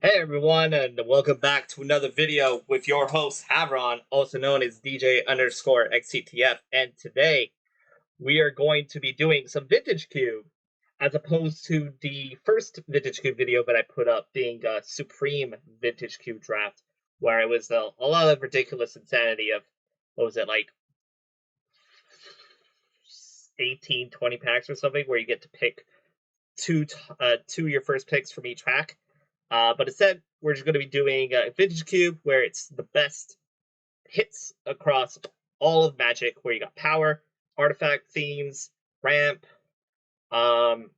Hey everyone, and welcome back to another video with your host Havron, also known as DJ underscore XCTF. And today we are going to be doing some Vintage Cube, as opposed to the first Vintage Cube video that I put up being a Supreme Vintage Cube draft, where it was a lot of ridiculous insanity of, what was it, like 18, 20 packs or something, where you get to pick two of your first picks from each pack. But instead, we're just going to be doing a Vintage Cube where it's the best hits across all of Magic, where you got power, artifact themes, ramp, um,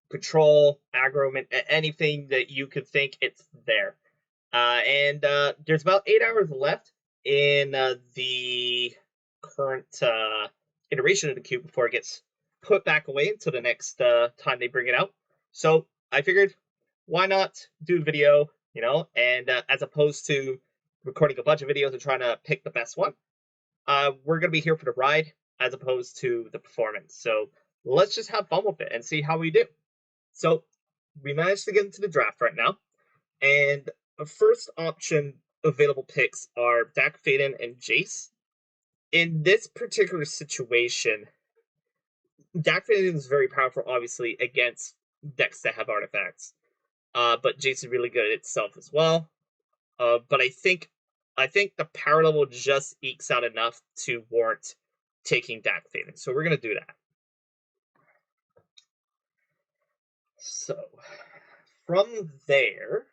control, aggro, anything that you could think, it's there. And there's about 8 hours left in the current iteration of the cube before it gets put back away until the next time they bring it out. So I figured, why not do a video, and as opposed to recording a bunch of videos and trying to pick the best one, we're going to be here for the ride as opposed to the performance. So let's just have fun with it and see how we do. So we managed to get into the draft right now, and the first option available picks are Dak Faden and Jace. In this particular situation, Dak Faden is very powerful, obviously, against decks that have artifacts. But Jace is really good at itself as well. But I think the power level just ekes out enough to warrant taking Dak Faden. So we're gonna do that. So from there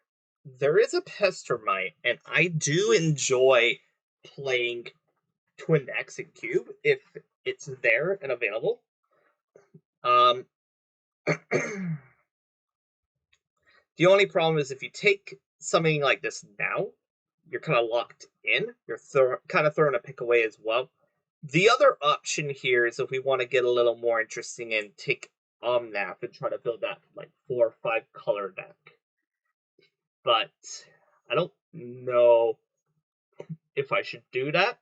is a Pestermite, and I do enjoy playing Twin decks in Cube if it's there and available. The only problem is if you take something like this now, you're kind of locked in. You're kind of throwing a pick away as well. The other option here is if we want to get a little more interesting and take Omnath and try to build that like 4 or 5 color deck. But I don't know if I should do that.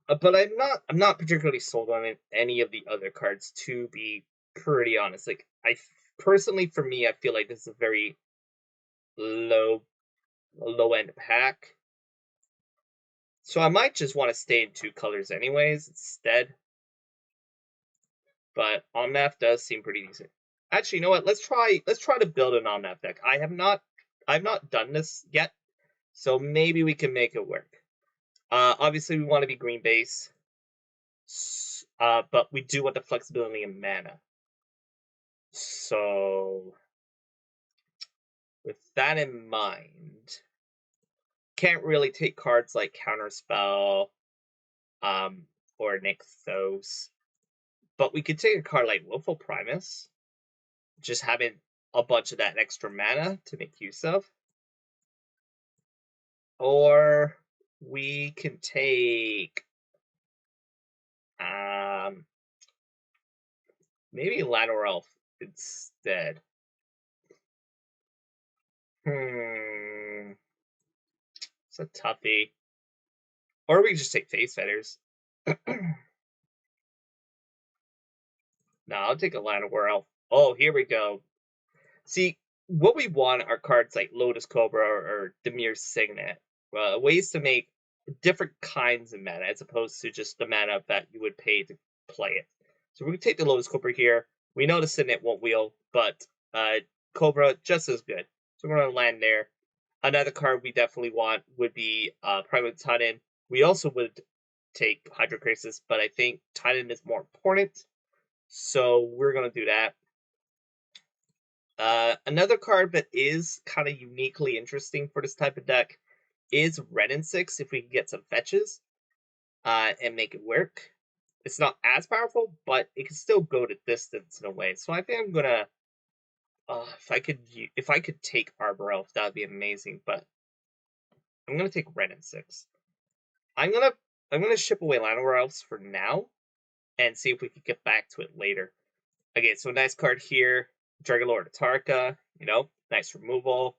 But I'm not particularly sold on any of the other cards, to be pretty honest. Like, I personally, for me, I feel like this is a very low end pack. So I might just want to stay in 2 colors anyways instead. But Omnath does seem pretty decent. Actually, you know what? Let's try to build an Omnath deck. I've not done this yet, so maybe we can make it work. Obviously, we want to be green base, but we do want the flexibility in mana. So, with that in mind, can't really take cards like Counterspell, or Nixos, but we could take a card like Willful Primus, just having a bunch of that extra mana to make use of. Or we can take maybe Ladder Elf instead. It's a toughie. Or we can just take Face Fetters. No, I'll take a Ladder Elf. Oh, here we go. See, what we want are cards like Lotus Cobra or Demir's Signet. Ways to make different kinds of mana as opposed to just the mana that you would pay to play it. So we can take the Lotus Cobra here. We know the Signet won't wheel, but Cobra just as good. So we're going to land there. Another card we definitely want would be Primal Titan. We also would take Hydrocrisis, but I think Titan is more important. So we're going to do that. Another card that is kind of uniquely interesting for this type of deck is Red and 6, if we can get some fetches and make it work. It's not as powerful, but it can still go to distance in a way. So I think I'm gonna if I could take Arbor Elf, that would be amazing, but I'm gonna take Red and 6. I'm gonna ship away Llanowar Elves for now and see if we can get back to it later. Okay, so nice card here. Dragon Lord Atarka, nice removal.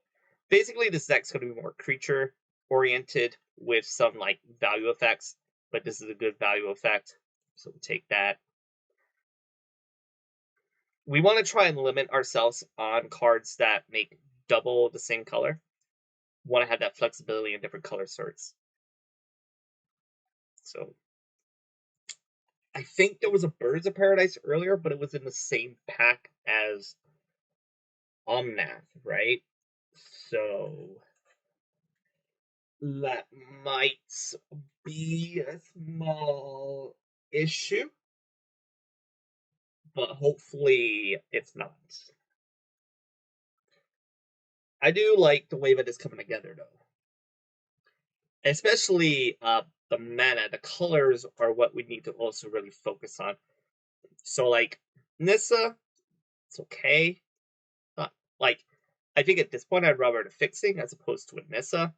Basically, this deck's going to be more creature oriented with some like value effects, but this is a good value effect, so we'll take that. we want to try and limit ourselves on cards that make double the same color. Want to have that flexibility in different color sorts. So I think there was a Birds of Paradise earlier, but it was in the same pack as Omnath, right? So that might be a small issue, but hopefully it's not. I do like the way that it's coming together, though. Especially the mana, the colors are what we need to also really focus on. So, like, Nissa, it's okay. Not, like, I think at this point I'd rather a fixing as opposed to a Nissa.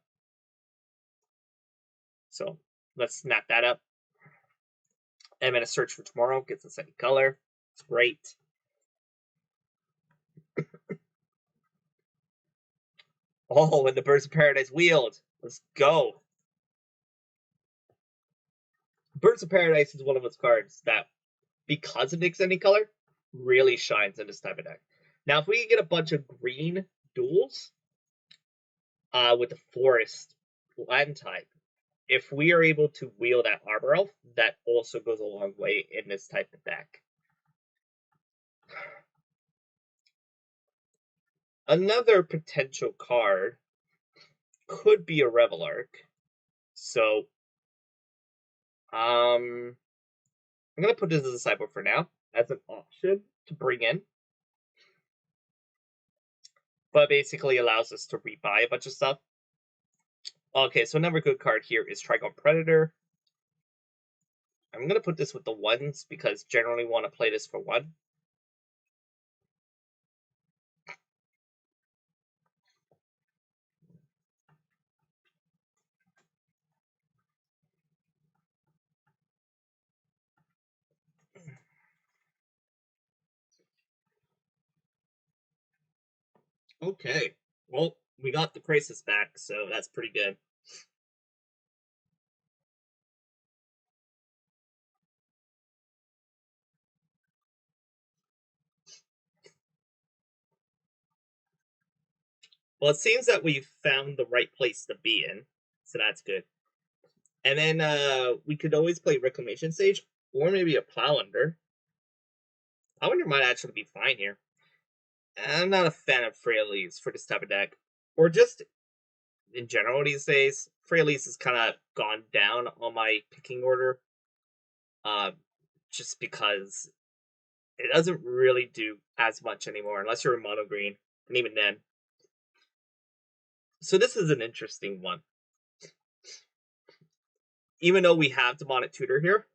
So let's snap that up. I'm going to search for tomorrow, gets us any color. It's great. Oh, and the Birds of Paradise wheeled. Let's go. Birds of Paradise is one of those cards that, because it makes any color, really shines in this type of deck. Now, if we can get a bunch of green duels with the forest land type, if we are able to wheel that Arbor Elf, that also goes a long way in this type of deck. Another potential card could be a Revelark. So, I'm going to put this as a sideboard for now, as an option to bring in. But basically allows us to rebuy a bunch of stuff. Okay, so another good card here is Trigon Predator. I'm going to put this with the ones because generally want to play this for one. Okay, well, we got the crisis back, so that's pretty good. Well, it seems that we've found the right place to be in, so that's good. And then we could always play Reclamation Sage, or maybe a Plowlander. Plowlander might actually be fine here. I'm not a fan of Frail Leaves for this type of deck, or just in general these days. Frail Leaves has kind of gone down on my picking order, just because it doesn't really do as much anymore, unless you're a mono green, and even then. So this is an interesting one. Even though we have Demonic Tutor here,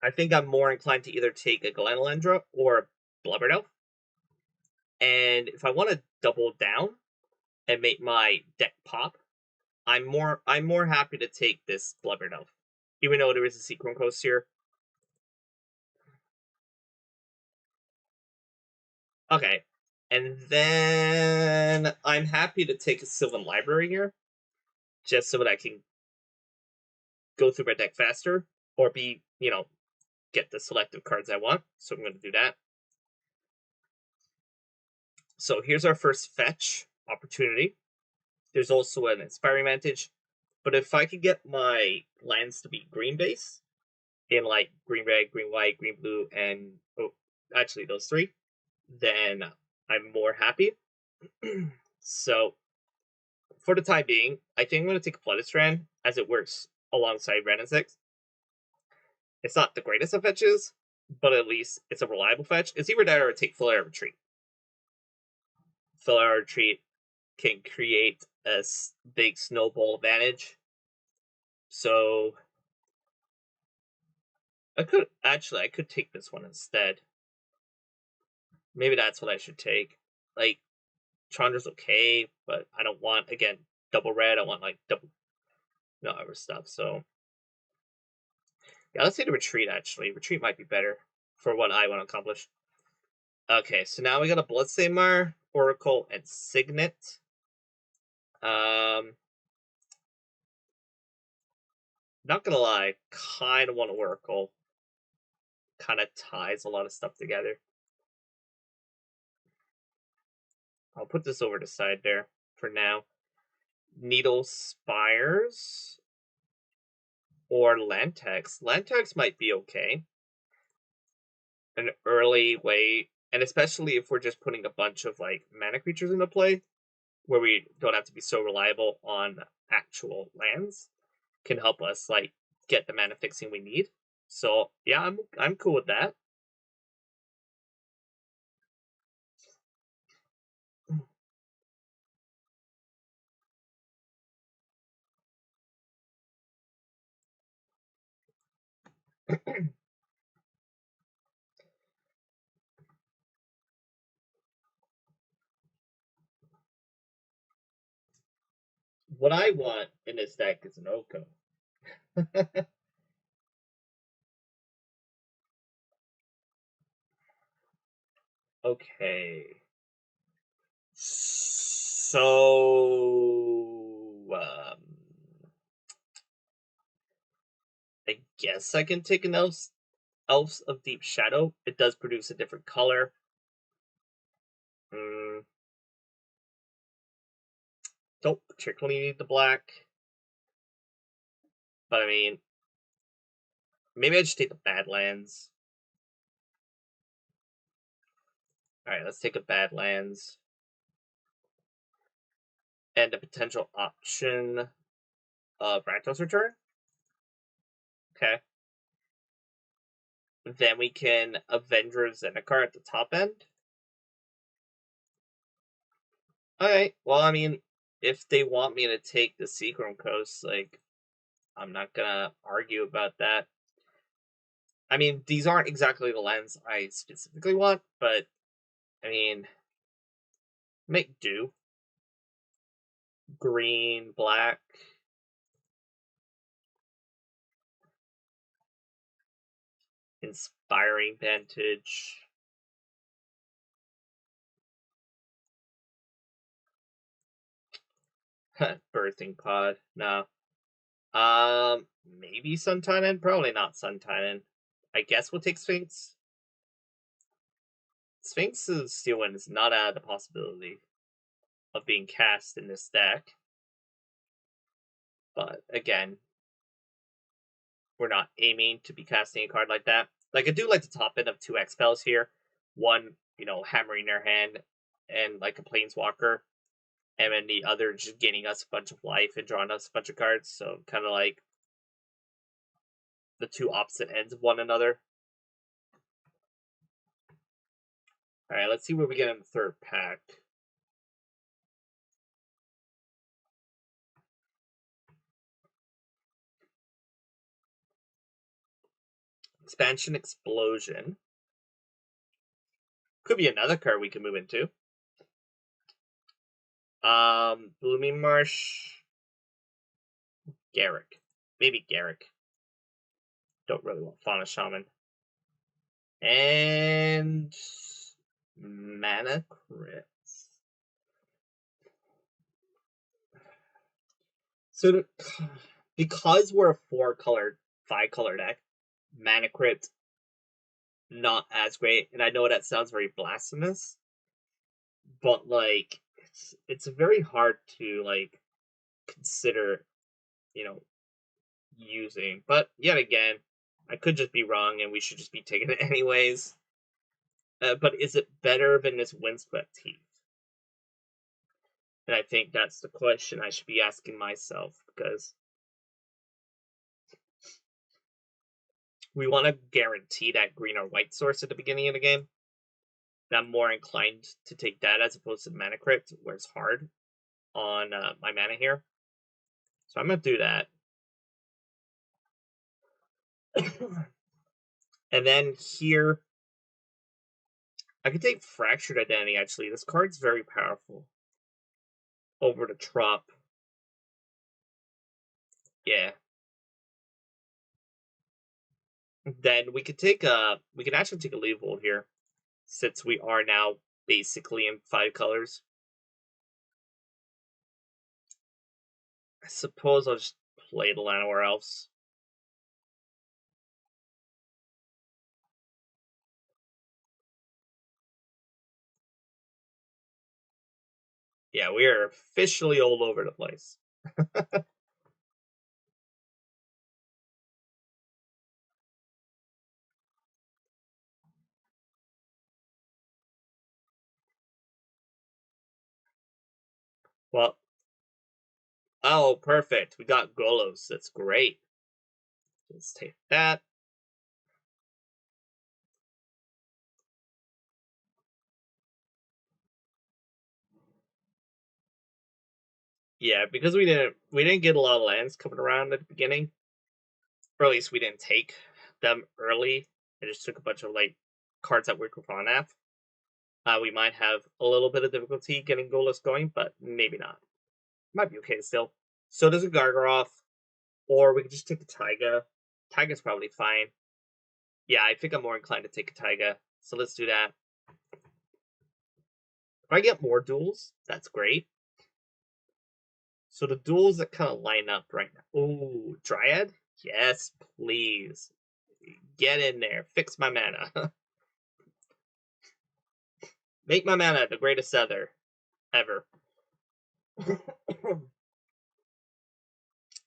I think I'm more inclined to either take a Glenelendra or a Blubber Elf. And if I want to double down and make my deck pop, I'm more happy to take this Blubber Elf. Even though there is a Sequin Coast here. Okay. And then I'm happy to take a Sylvan Library here, just so that I can go through my deck faster, or get the selective cards I want. So I'm going to do that. So here's our first fetch opportunity. There's also an Inspiring Vantage. But if I could get my lands to be green base, in like green red, green white, green blue, and actually those three, then I'm more happy. So for the time being, I think I'm going to take Flooded Strand as it works alongside Ren and Six. It's not the greatest of fetches, but at least it's a reliable fetch. It's either that or take Full Air Retreat. Full Air Retreat can create a big snowball advantage. So I could take this one instead. Maybe that's what I should take. Like, Chandra's okay, but I don't want, again, double red. I want, like, double, other stuff. So, yeah, let's say the retreat, actually. Retreat might be better for what I want to accomplish. Okay, so now we got a Bloodstained Oracle, and Signet. Not gonna lie, kind of want Oracle. kind of ties a lot of stuff together. I'll put this over to side there for now. Needle Spires or Lantex. Lantex might be okay. An early way, and especially if we're just putting a bunch of like mana creatures into play, where we don't have to be so reliable on actual lands, can help us like get the mana fixing we need. So yeah, I'm cool with that. What I want in this deck is an Oko. Okay. So I guess I can take an Elves of Deep Shadow. It does produce a different color. Don't particularly need the black. But I mean, maybe I just take the Badlands. Alright, let's take a Badlands. And a potential option of Rakdos Return. Okay. Then we can Avenger Zendikar at the top end. Alright, well, I mean, if they want me to take the Seagram Coast, like, I'm not gonna argue about that. I mean, these aren't exactly the lands I specifically want, but, I mean, make do. Green, black. Inspiring Vantage. Birthing Pod. No. Maybe Sun Titan? Probably not Sun Titan. I guess we'll take Sphinx. Sphinx's Steel Wind is not out of the possibility of being cast in this deck. But again, we're not aiming to be casting a card like that. Like, I do like the top end of 2 X-Spells here. One, hammering their hand and like a Planeswalker. And then the other just gaining us a bunch of life and drawing us a bunch of cards. So kind of like the two opposite ends of one another. Alright, let's see what we get in the third pack. Expansion Explosion. Could be another card we can move into. Blooming Marsh. Garrick. Maybe Garrick. Don't really want Fauna Shaman. And Mana Crits. So because we're a 4-color, 5-color deck, Mana Crit not as great. And I know that sounds very blasphemous, but like it's very hard to like consider, using. But yet again, I could just be wrong, and we should just be taking it anyways. But is it better than this Windswept Teeth? And I think that's the question I should be asking myself, because we want to guarantee that green or white source at the beginning of the game. And I'm more inclined to take that as opposed to Mana Crypt, where it's hard on my mana here. So I'm going to do that. And then here, I could take Fractured Identity, actually. This card's very powerful. Over to Trop. Yeah. Then we could actually take a Leovold here, since we are now basically in 5 colors. I suppose I'll just play the Llanowar Elves. Yeah, we are officially all over the place. Well, oh, perfect. We got Golos. That's great. Let's take that. Yeah, because we didn't get a lot of lands coming around at the beginning, or at least we didn't take them early. I just took a bunch of like cards that work with Onath. We might have a little bit of difficulty getting Golos going, but maybe not. Might be okay still. So does a Gargaroth, or we could just take a Taiga. Taiga's probably fine. Yeah, I think I'm more inclined to take a Taiga, so let's do that. If I get more duels, that's great. So the duels that kind of line up right now. Ooh, Dryad? Yes, please. Get in there. Fix my mana. Make my mana the greatest ever.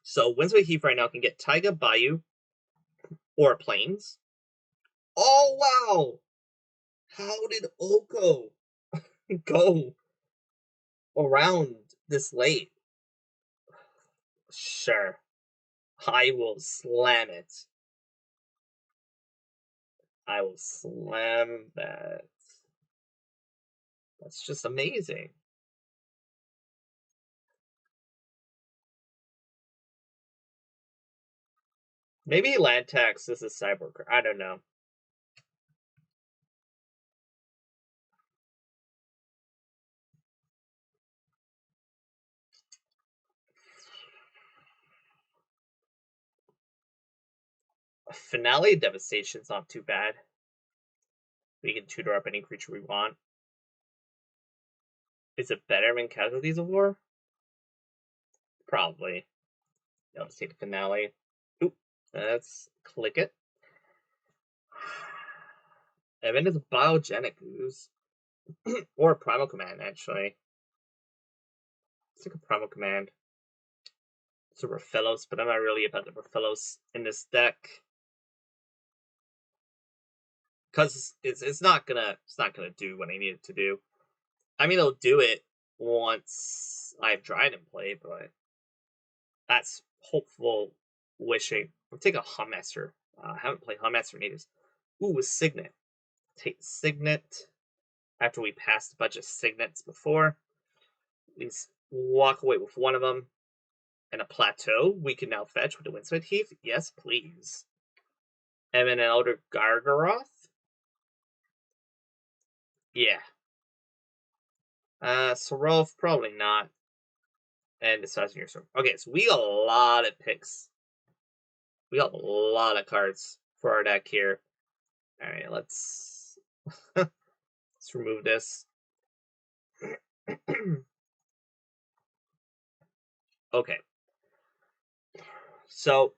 So Windsweep Heath right now can get Taiga, Bayou, or Plains. Oh, wow! How did Oko go around this late? Sure. I will slam it. I will slam that. That's just amazing. Maybe land tax is a cyborg. I don't know. Finale Devastation's not too bad. We can tutor up any creature we want. Is it better than Casualties of War? Probably. Yeah, let's take the Finale. Oop, let's click it. And then it's a Biogenic Ooze. Or a Primal Command, actually. Let's take a Primal Command. It's a Raphaelos, but I'm not really about the Raphaelos in this deck. Because it's not gonna do what I need it to do. I mean, it'll do it once I have Dryad in play, but that's hopeful wishing. I'll take a Huntmaster. I haven't played Huntmaster in ages. Ooh, a Signet. Take Signet. After we passed a bunch of Signets before, at least walk away with one of them. And a Plateau we can now fetch with the Windsweep Heath. Yes, please. And then an Elder Gargaroth. Yeah. Sorolf, probably not. And Decisive Your Sword. Okay, so we got a lot of picks. We got a lot of cards for our deck here. Alright, let's let's remove this. Okay. So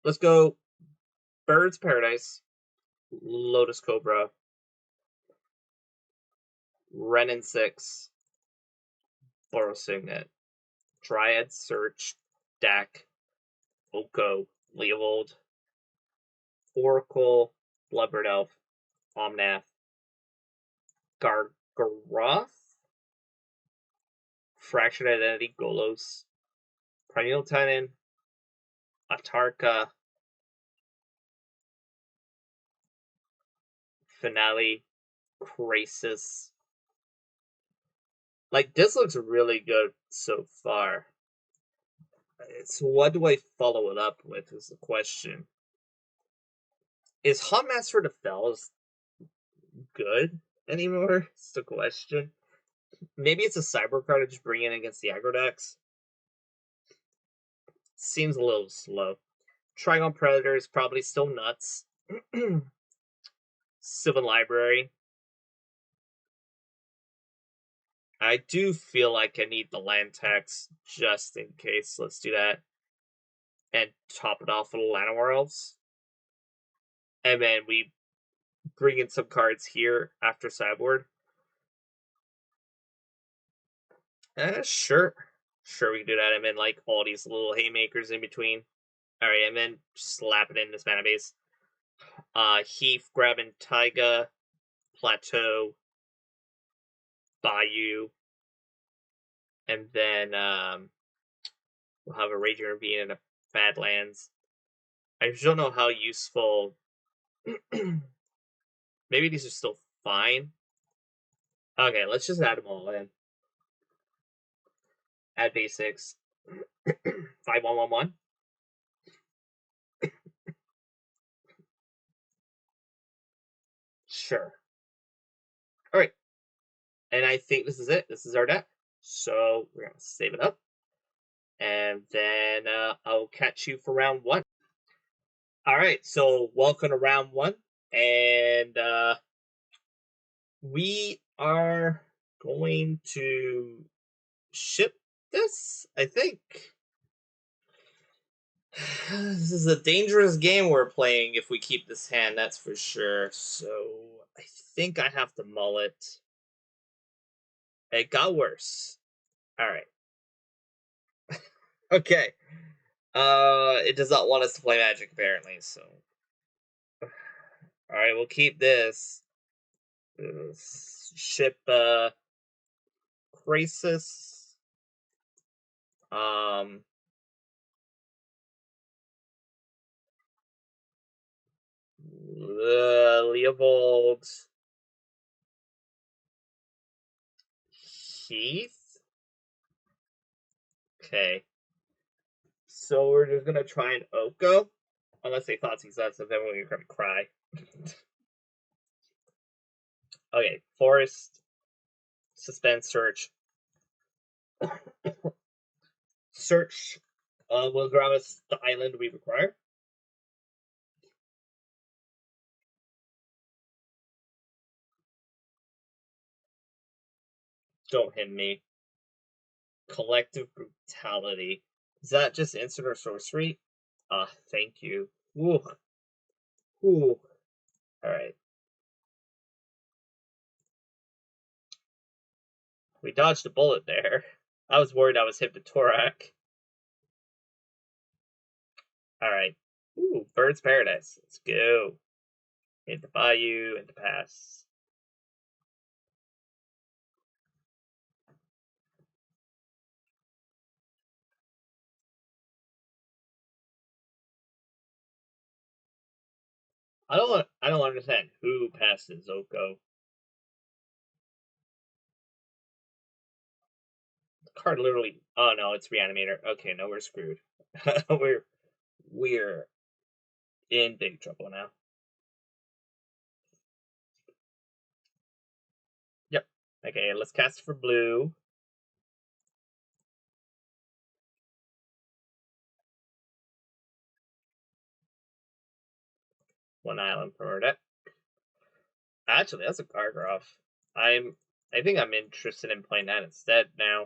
let's go Bird's Paradise, Lotus Cobra, Renin 6, Boros Signet, Dryad Search, Dak, Oko, Leovold, Oracle, Bloodbird Elf, Omnath, Gargaroth, Fractured Identity, Golos, Primeval Titan, Atarka, Finale, Crisis. Like, this looks really good so far. So what do I follow it up with is the question. Is Huntmaster the Fells good anymore? It's the question. Maybe it's a cyber card to just bring in against the aggro decks. Seems a little slow. Trigon Predator is probably still nuts. Sylvan Library. I do feel like I need the land tax just in case. Let's do that. And top it off with Llanowar Elves. And then we bring in some cards here after sideboard. Sure. Sure, we can do that. And then, like, all these little haymakers in between. Alright, and then slap it in this mana base. Heath, grabbing Taiga, Plateau, Bayou, and then, we'll have a Raging Ravine and a Badlands. I just don't know how useful. Maybe these are still fine. Okay, let's just add them all in. Add basics. 5111. Sure. Alright. And I think this is it. This is our deck. So we're going to save it up. And then I'll catch you for round one. Alright, so welcome to round one. And we are going to ship this, I think. This is a dangerous game we're playing if we keep this hand, that's for sure. So I think I have to mull it. It got worse. Alright. Okay. It does not want us to play Magic, apparently, so. Alright, we'll keep this. Ship, Crisis. Leovold. Heath? Okay. So we're just gonna try and Oko. Unless they thought excessive, then we're gonna cry. Okay, Forest. Suspense Search. Search will grab us the island we require. Don't hit me. Collective Brutality. Is that just instant or sorcery? Thank you. Ooh. Ooh. Alright. We dodged a bullet there. I was worried I was Hypnotorac. Alright. Ooh, Bird's Paradise. Let's go. Into Bayou, into Pass. I don't understand who passes Oko. The card literally. Oh no, it's Reanimator. Okay, no, we're screwed. we're in big trouble now. Yep. Okay, let's cast for blue. One island per deck. Actually, that's a Gargroff. I think I'm interested in playing that instead now.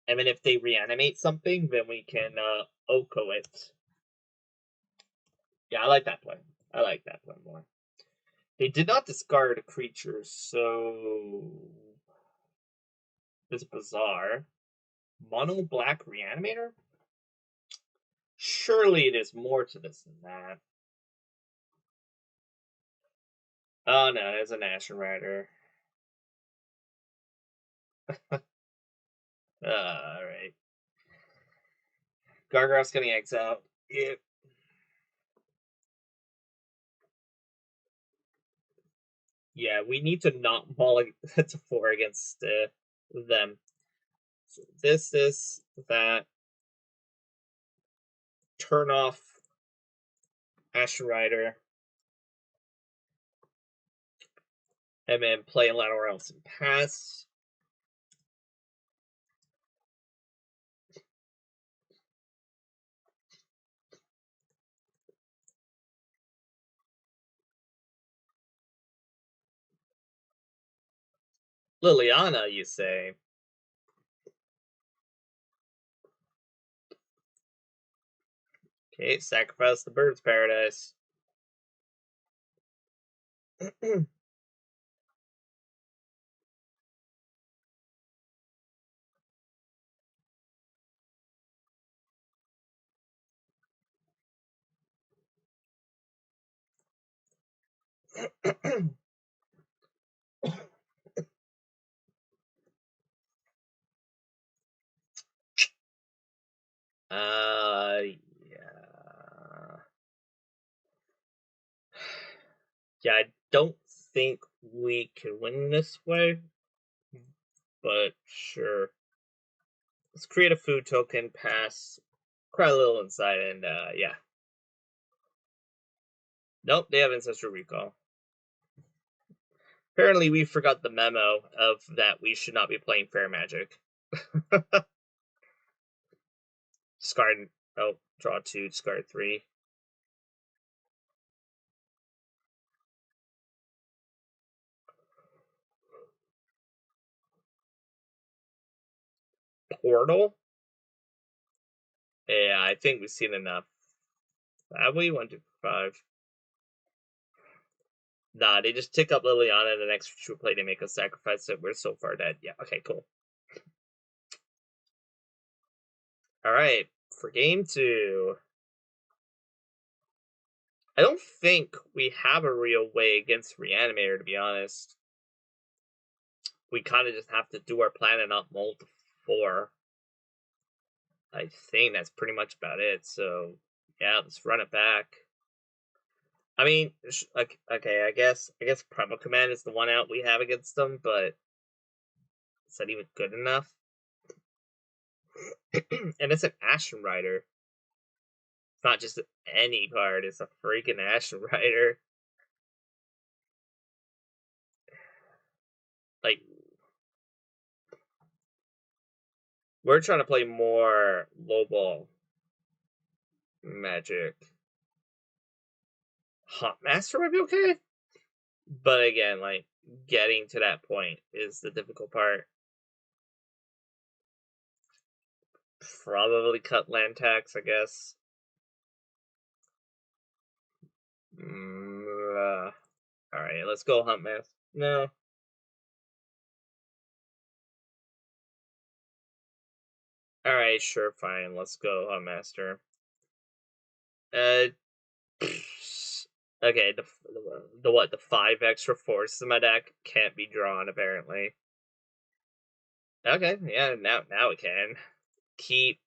I mean, if they reanimate something, then we can Oko it. Yeah, I like that play. I like that play more. They did not discard a creature, so it's bizarre. Mono black Reanimator? Surely it is more to this than that. Oh no, there's an Ashen Rider. Alright. Gargroff's getting exiled. Yep. Yeah, we need to not maul to 4 against them. So this, that. Turn off Ashen Rider. And then play Lateral Elves and pass. Liliana, you say? Okay, sacrifice the Bird's Paradise. Yeah. Yeah, I don't think we can win this way, but sure. Let's create a food token, pass, cry a little inside, and yeah. Nope, they have Ancestral Recall. Apparently, we forgot the memo of that we should not be playing Fair Magic. Discard. Oh, draw 2, discard 3. Portal? Yeah, I think we've seen enough. Have we? 1, 2, 5. Nah, they just tick up Liliana, and the next play they make us sacrifice it. We're so far dead. Yeah, okay, cool. Alright, for game 2. I don't think we have a real way against Reanimator, to be honest. We kind of just have to do our plan and not mold to 4. I think that's pretty much about it. So, yeah, let's run it back. I mean, okay, I guess Primal Command is the one out we have against them, but is that even good enough? And it's an Ashen Rider. It's not just any card, it's a freaking Ashen Rider. Like, we're trying to play more low ball Magic. Hot Master might be okay, but again, like, getting to that point is the difficult part. Probably cut land tax, I guess. Alright, let's go Hunt Master. No. Alright, sure, fine. Let's go Hunt Master. Okay, the what? The 5 extra force in my deck can't be drawn, apparently. Okay, yeah, now it can. Keep.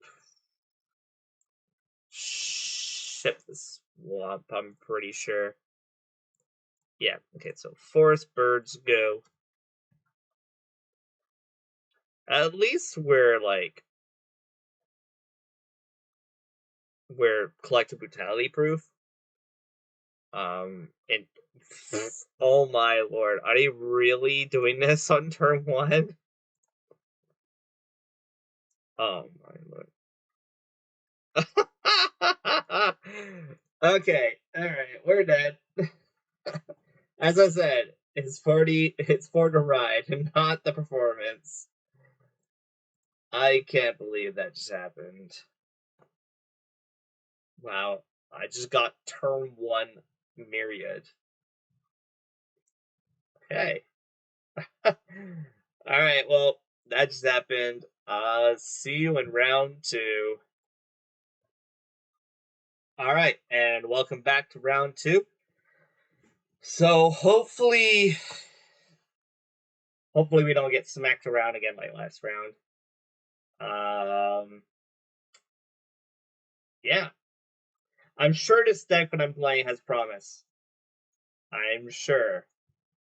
Ship the swamp, I'm pretty sure. Yeah, okay, so forest birds go. At least we're collective brutality proof. And oh my lord, are you really doing this on turn 1? Oh my lord. Okay, alright, we're dead. As I said, it's for the ride and not the performance. I can't believe that just happened. Wow, I just got turn 1 Myriad. Okay. Alright, well, that just happened. See you in round 2. Alright, and welcome back to round 2. So hopefully we don't get smacked around again like last round. Yeah. I'm sure this deck that I'm playing has promise. I'm sure.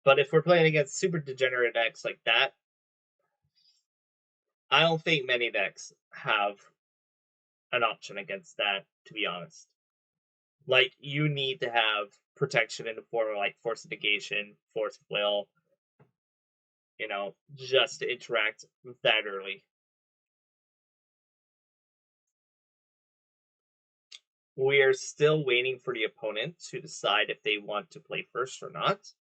But if we're playing against super degenerate decks like that, I don't think many decks have an option against that, to be honest. Like, you need to have protection in the form of, like, Force of Negation, Force of Will, just to interact that early. We are still waiting for the opponent to decide if they want to play first or not,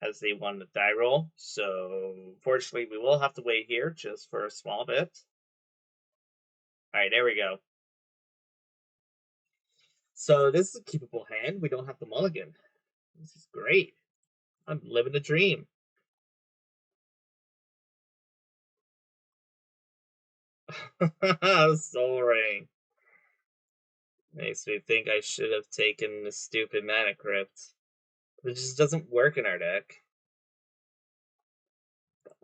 as they won the die roll. So, fortunately, we will have to wait here just for a small bit. Alright, there we go. So, this is a keepable hand. We don't have the mulligan. This is great. I'm living the dream. Soul Ring. Makes me think I should have taken the stupid Mana Crypt. It just doesn't work in our deck.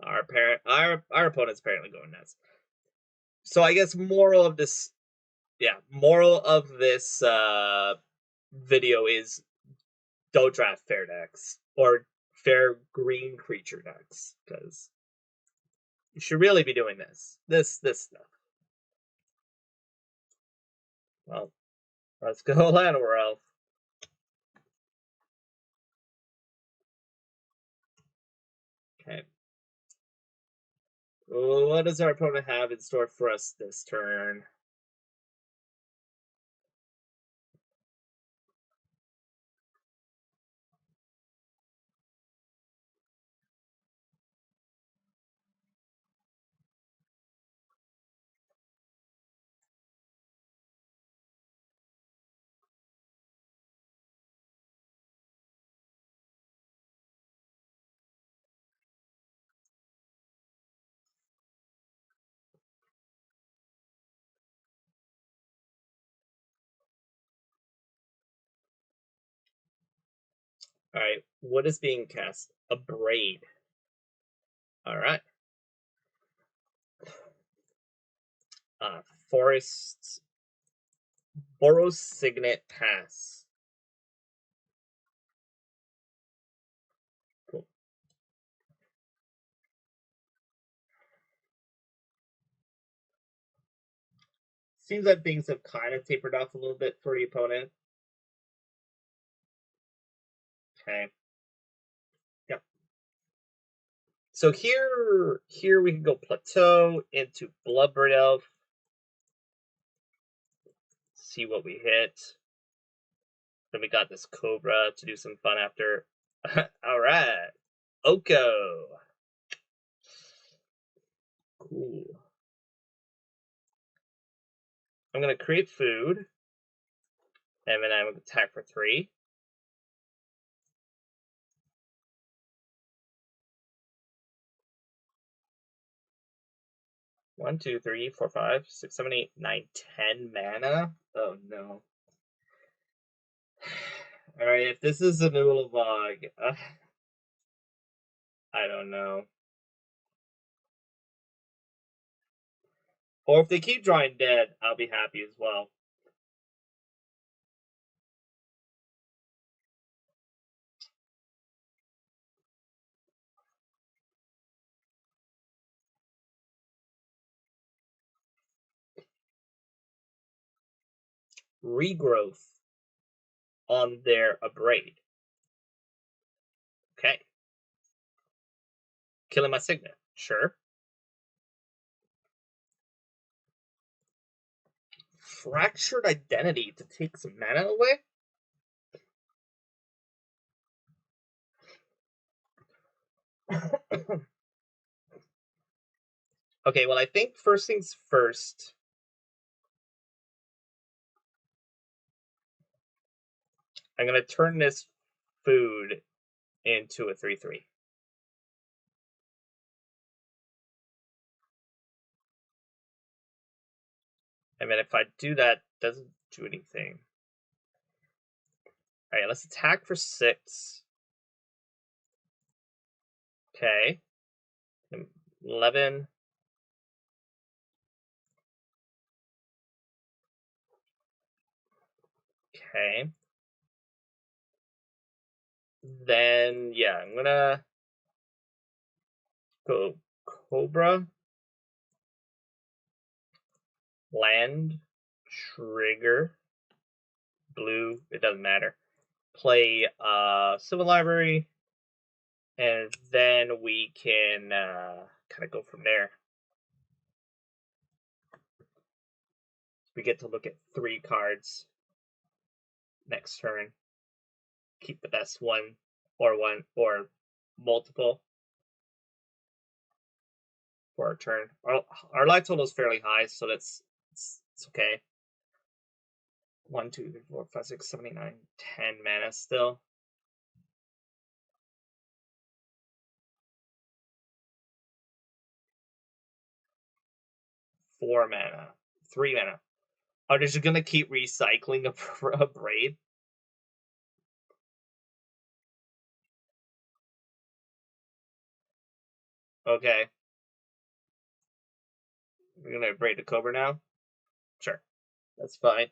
Our opponent's apparently going nuts. So I guess moral of this video is don't draft fair decks or fair green creature decks, because you should really be doing this stuff. Well, let's go Llanowar Elf. Okay. What does our opponent have in store for us this turn? All right, what is being cast? A Braid. All right. Forest Boros Signet Pass. Cool. Seems like things have kind of tapered off a little bit for the opponent. Okay. Yep. So here we can go Plateau into Bloodbraid Elf. See what we hit. Then we got this Cobra to do some fun after. All right. Oko. Cool. I'm going to create food. And then I'm going to attack for 3. One, 2, 3, 4, 5, 6, 7, 8, 9, 10 mana. Oh no. Alright, if this is a Nulavog, I don't know. Or if they keep drawing dead, I'll be happy as well. Regrowth on their Abrade. Okay. Killing my Signet. Sure. Fractured Identity to take some mana away? Okay, well, I think first things first. I'm going to turn this food into a 3/3. And then if I do that, it doesn't do anything. All right, let's attack for 6. Okay. 11. Okay. Then, yeah, I'm gonna go Cobra, land, trigger, blue, it doesn't matter. Play Civil Library, and then we can kind of go from there. We get to look at 3 cards next turn. Keep the best one or multiple for our turn. Our life total is fairly high, so it's okay. 1, 2, 3, 4, 5, 6, 7, 8, 9, 10 mana still. Four mana, 3 mana. Are they just gonna keep recycling a Braid? Okay. We're gonna break the Cobra now? Sure. That's fine.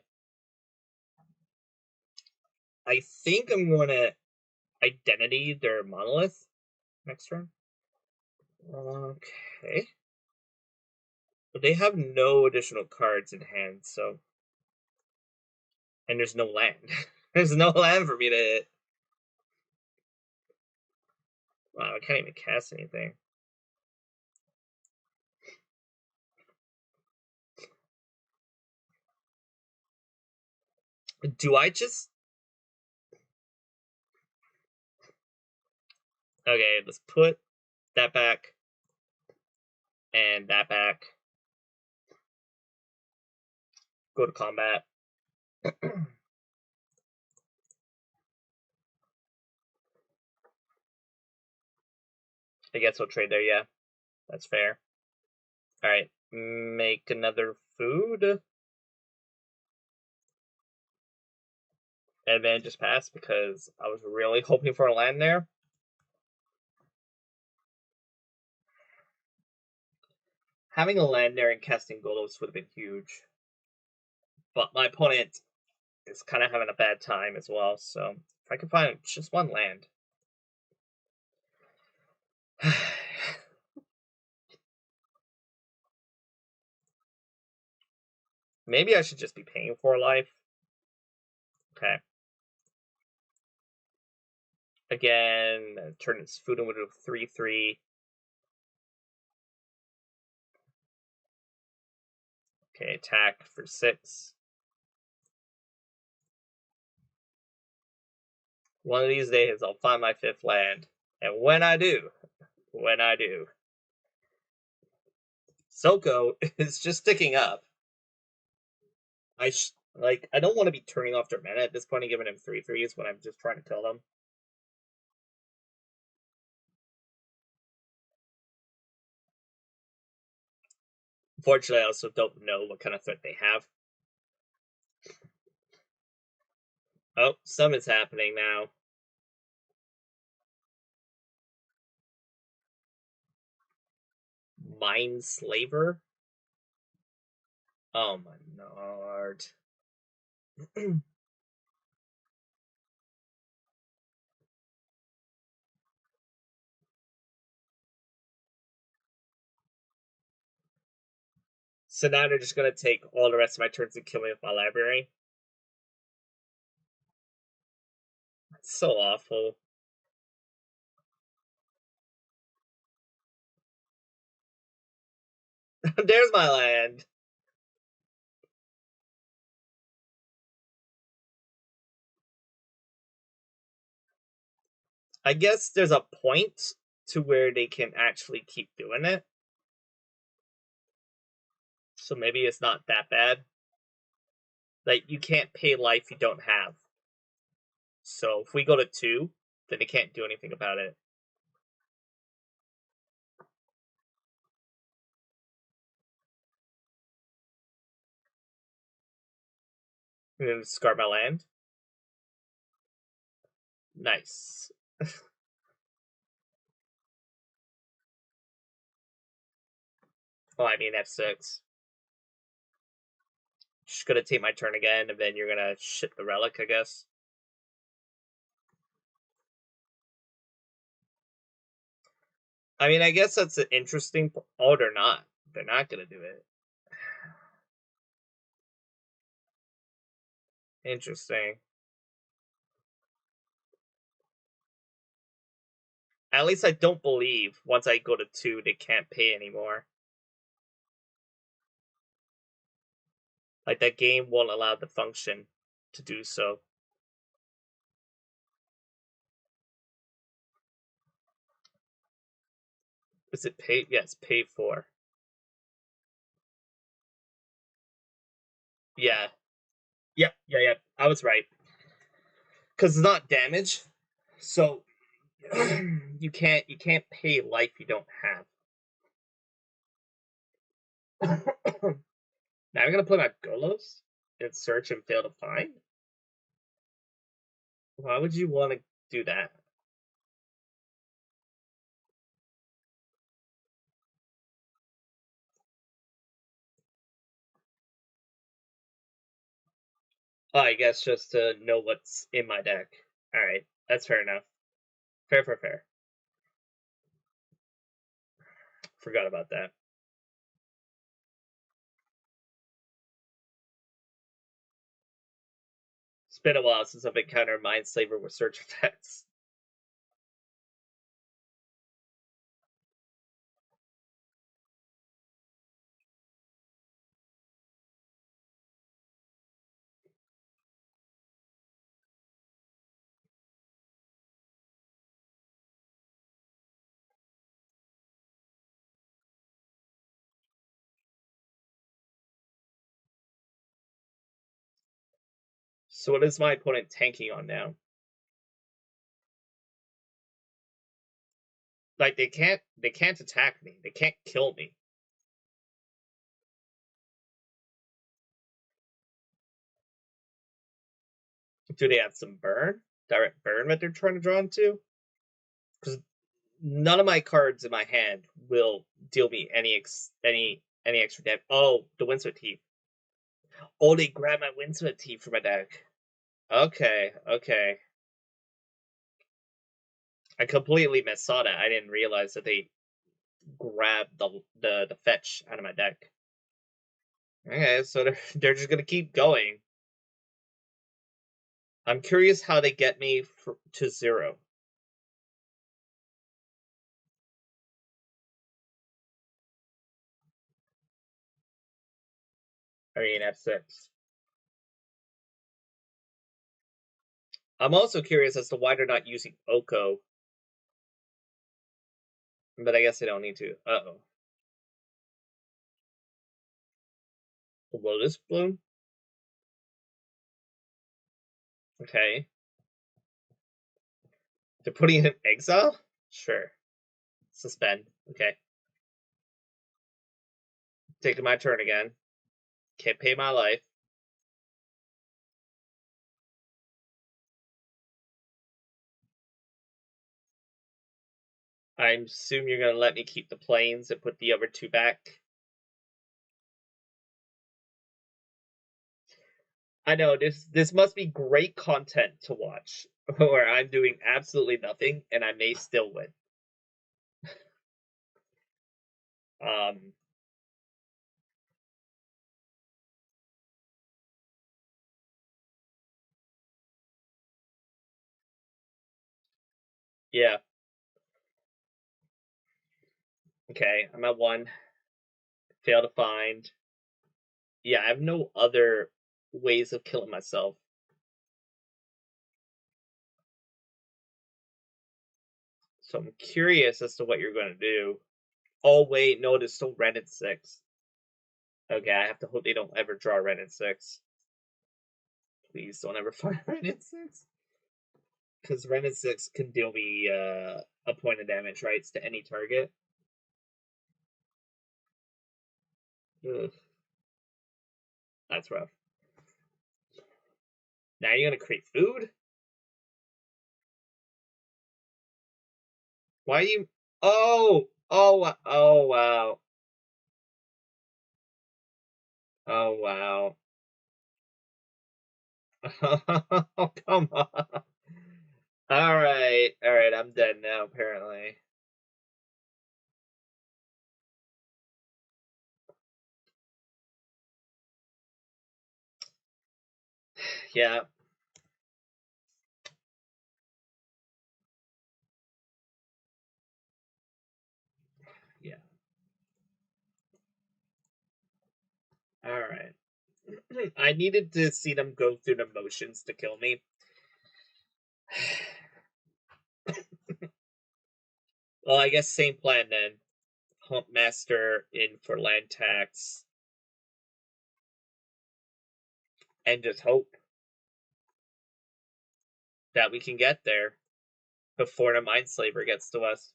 I think I'm gonna identity their monolith next turn. Okay. But they have no additional cards in hand, so. And there's no land. There's no land for me to hit. Wow, I can't even cast anything. Do I just... Okay, let's put that back. And that back. Go to combat. I guess we'll trade there, yeah. That's fair. Alright, make another food. And then just pass because I was really hoping for a land there. Having a land there and casting Golos would have been huge. But my opponent is kind of having a bad time as well, so if I can find just one land. Maybe I should just be paying for life. Okay. Again, turn its food into a 3/3. Okay, attack for 6. One of these days, I'll find my 5th land. And when I do, Soko is just sticking up. I don't want to be turning off their mana at this point and giving them 3/3s when I'm just trying to kill them. Unfortunately, I also don't know what kind of threat they have. Oh, some is happening now. Mind Slaver? Oh my lord. So now they're just gonna take all the rest of my turns and kill me with my library. That's so awful. There's my land. I guess there's a point to where they can actually keep doing it. So maybe it's not that bad. Like, you can't pay life you don't have. So if we go to 2, then they can't do anything about it. I'm gonna discard my land. Nice. Oh, I mean F6. Just gonna take my turn again, and then you're gonna ship the relic, I guess. I mean, I guess that's an interesting... Oh, they're not. They're not gonna do it. Interesting. At least I don't believe once I go to 2, they can't pay anymore. Like, that game won't allow the function to do so. Is it pay? Yes, pay for. Yeah. Yeah. I was right. Because it's not damage. So you can't pay life you don't have. Now I'm gonna play my Golos and search and fail to find. Why would you want to do that? Oh, I guess just to know what's in my deck. Alright, that's fair enough. Fair. Forgot about that. It's been a while since I've encountered Mindslaver with search effects. So what is my opponent tanking on now? Like they can't attack me. They can't kill me. Do they have some burn? Direct burn that they're trying to draw into? Because none of my cards in my hand will deal me any extra damage. Oh, the Windswept Heap. Oh, they grabbed my Windswept Heap from my deck. Okay. I completely missaw that. I didn't realize that they grabbed the fetch out of my deck. Okay, so they're just gonna keep going. I'm curious how they get me to 0. I mean, F6. I'm also curious as to why they're not using Oko. But I guess they don't need to. Uh-oh. Lotus Bloom? Okay. They're putting it in exile? Sure. Suspend. Okay. Taking my turn again. Can't pay my life. I assume you're gonna let me keep the planes and put the other 2 back. I know this must be great content to watch, where I'm doing absolutely nothing and I may still win. Um, yeah. Okay, I'm at 1. Fail to find. Yeah, I have no other ways of killing myself. So I'm curious as to what you're going to do. Oh, wait, no, there's still red at 6. Okay, I have to hope they don't ever draw red at 6. Please don't ever find red at 6. Because red at 6 can deal me a point of damage, right? It's to any target. Ugh. That's rough. Now you're going to create food? Why are you... Oh, wow. Oh, wow. Oh, come on. Alright, I'm dead now, apparently. Yeah. Yeah. Alright. I needed to see them go through the motions to kill me. Well, I guess same plan then. Huntmaster in for land tax. And just hope that we can get there before the Mindslaver gets to us.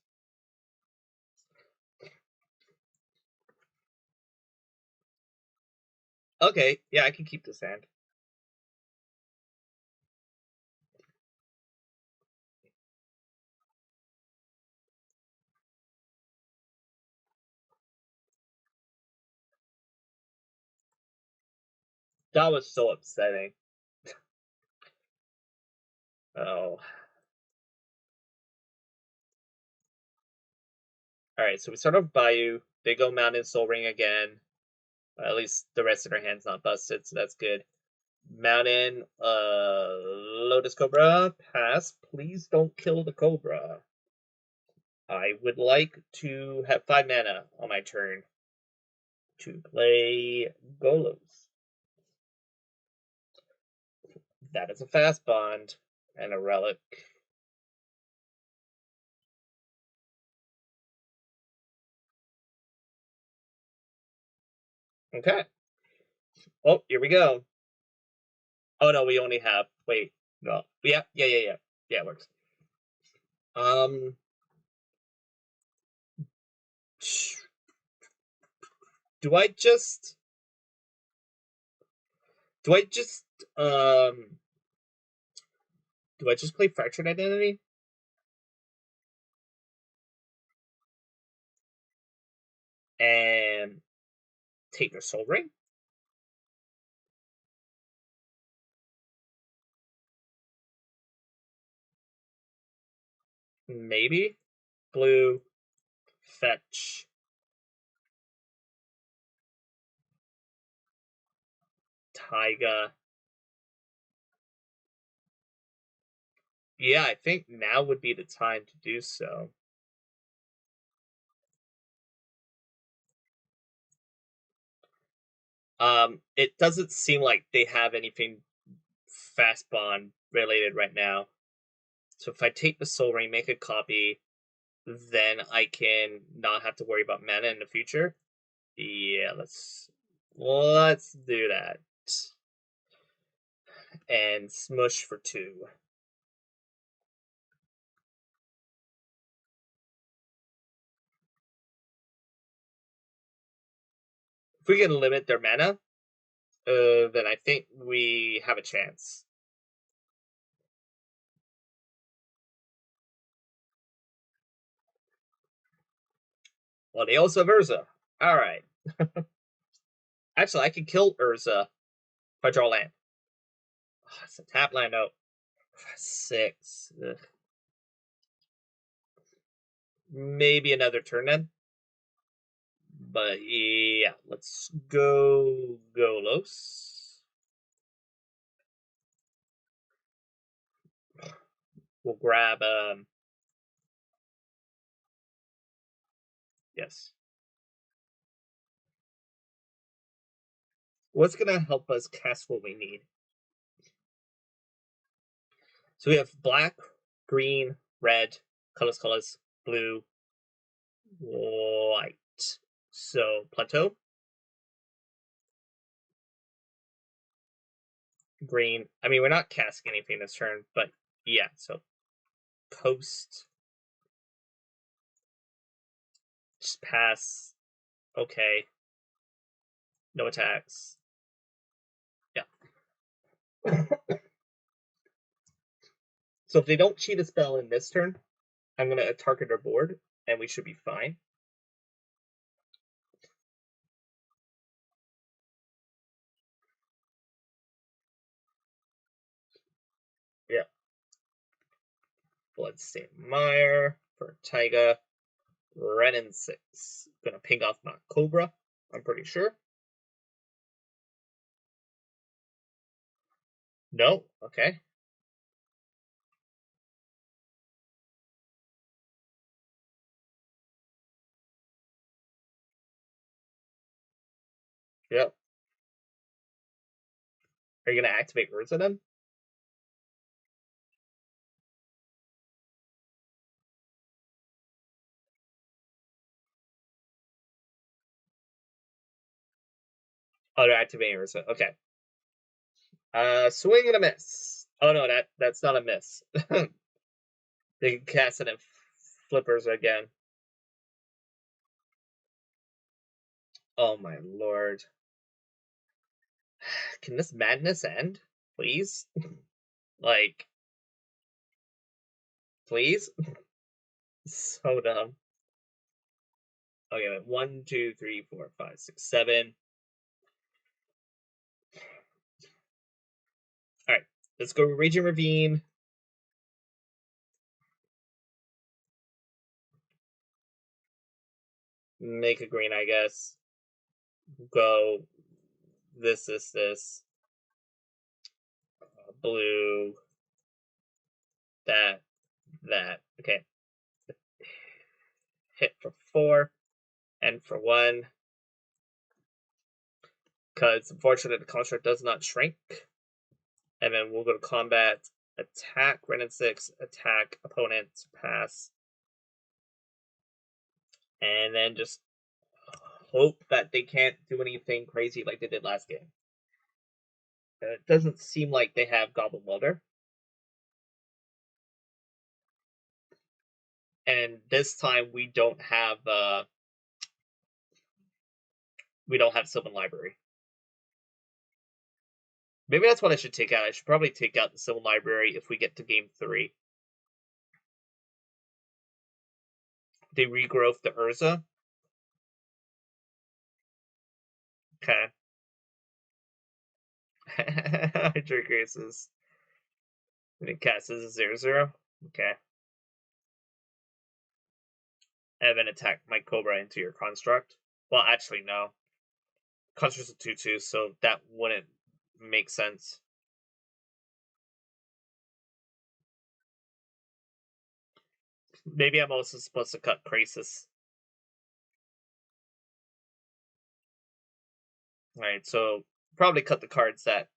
Okay, yeah, I can keep this hand. That was so upsetting. Oh. Alright, so we start off Bayou. They go Mountain Soul Ring again. At least the rest of their hand's not busted, so that's good. Mountain, Lotus Cobra, pass. Please don't kill the Cobra. I would like to have 5 mana on my turn to play Golos. That is a fast bond and a relic. Okay. Oh, here we go. Oh no, we only have. Wait, no. Yeah. Yeah, it works. Do I just do I just um do I just play Fractured Identity? And take their Soul Ring? Maybe. Blue, fetch. Taiga. Yeah, I think now would be the time to do so. It doesn't seem like they have anything fast bond related right now. So if I take the Soul Ring, make a copy, then I can not have to worry about mana in the future. Yeah, let's do that. And smush for 2. If we can limit their mana, then I think we have a chance. Well, they also have Urza. Alright. Actually, I can kill Urza if I draw land. Oh, it's a tap land out. 6. Ugh. Maybe another turn then. But yeah, let's go Golos. We'll grab yes. What's gonna help us cast what we need? So we have black, green, red, colors, blue, white. So plateau, green. I mean, we're not casting anything this turn, but yeah. So coast, just pass. Okay. No attacks. Yeah. So if they don't cheat a spell in this turn, I'm gonna target their board, and we should be fine. Yeah. Bloodstained Mire for Taiga. Renin 6. Gonna ping off my Cobra, I'm pretty sure. No? Okay. Yep. Are you gonna activate Urza then? Oh, they're activating Urza. Okay. Swing and a miss. Oh no, that's not a miss. They can cast it in flippers again. Oh my lord. Can this madness end? Please? Like, please? So dumb. Okay, wait. 1, 2, 3, 4, 5, 6, 7. Alright, let's go Raging Ravine. make a green, I guess. Go this. Blue. That. Okay. Hit for 4 and for 1. Because unfortunately the construct does not shrink. And then we'll go to combat, attack, run in 6, attack, opponent, pass. And then just hope that they can't do anything crazy like they did last game. It doesn't seem like they have Goblin Welder. And this time we don't have Sylvan Library. Maybe that's what I should take out. I should probably take out the Sylvan Library if we get to game 3. They regrowth the Urza. Okay. Hydra Graces. And it casts as a 0/0. Okay. And then attack my Cobra into your construct. Well, actually, no. Construct's a 2/2, so that wouldn't make sense. Maybe I'm also supposed to cut Crisis. Alright, so probably cut the cards that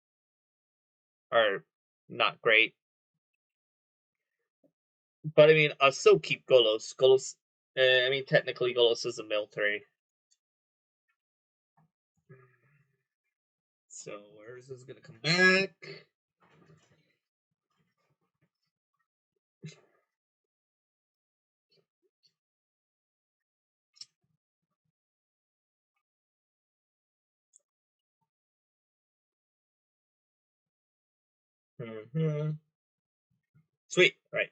are not great. But I mean, I'll still keep Golos. I mean, technically Golos is a military. So where's this gonna come back? Sweet, right.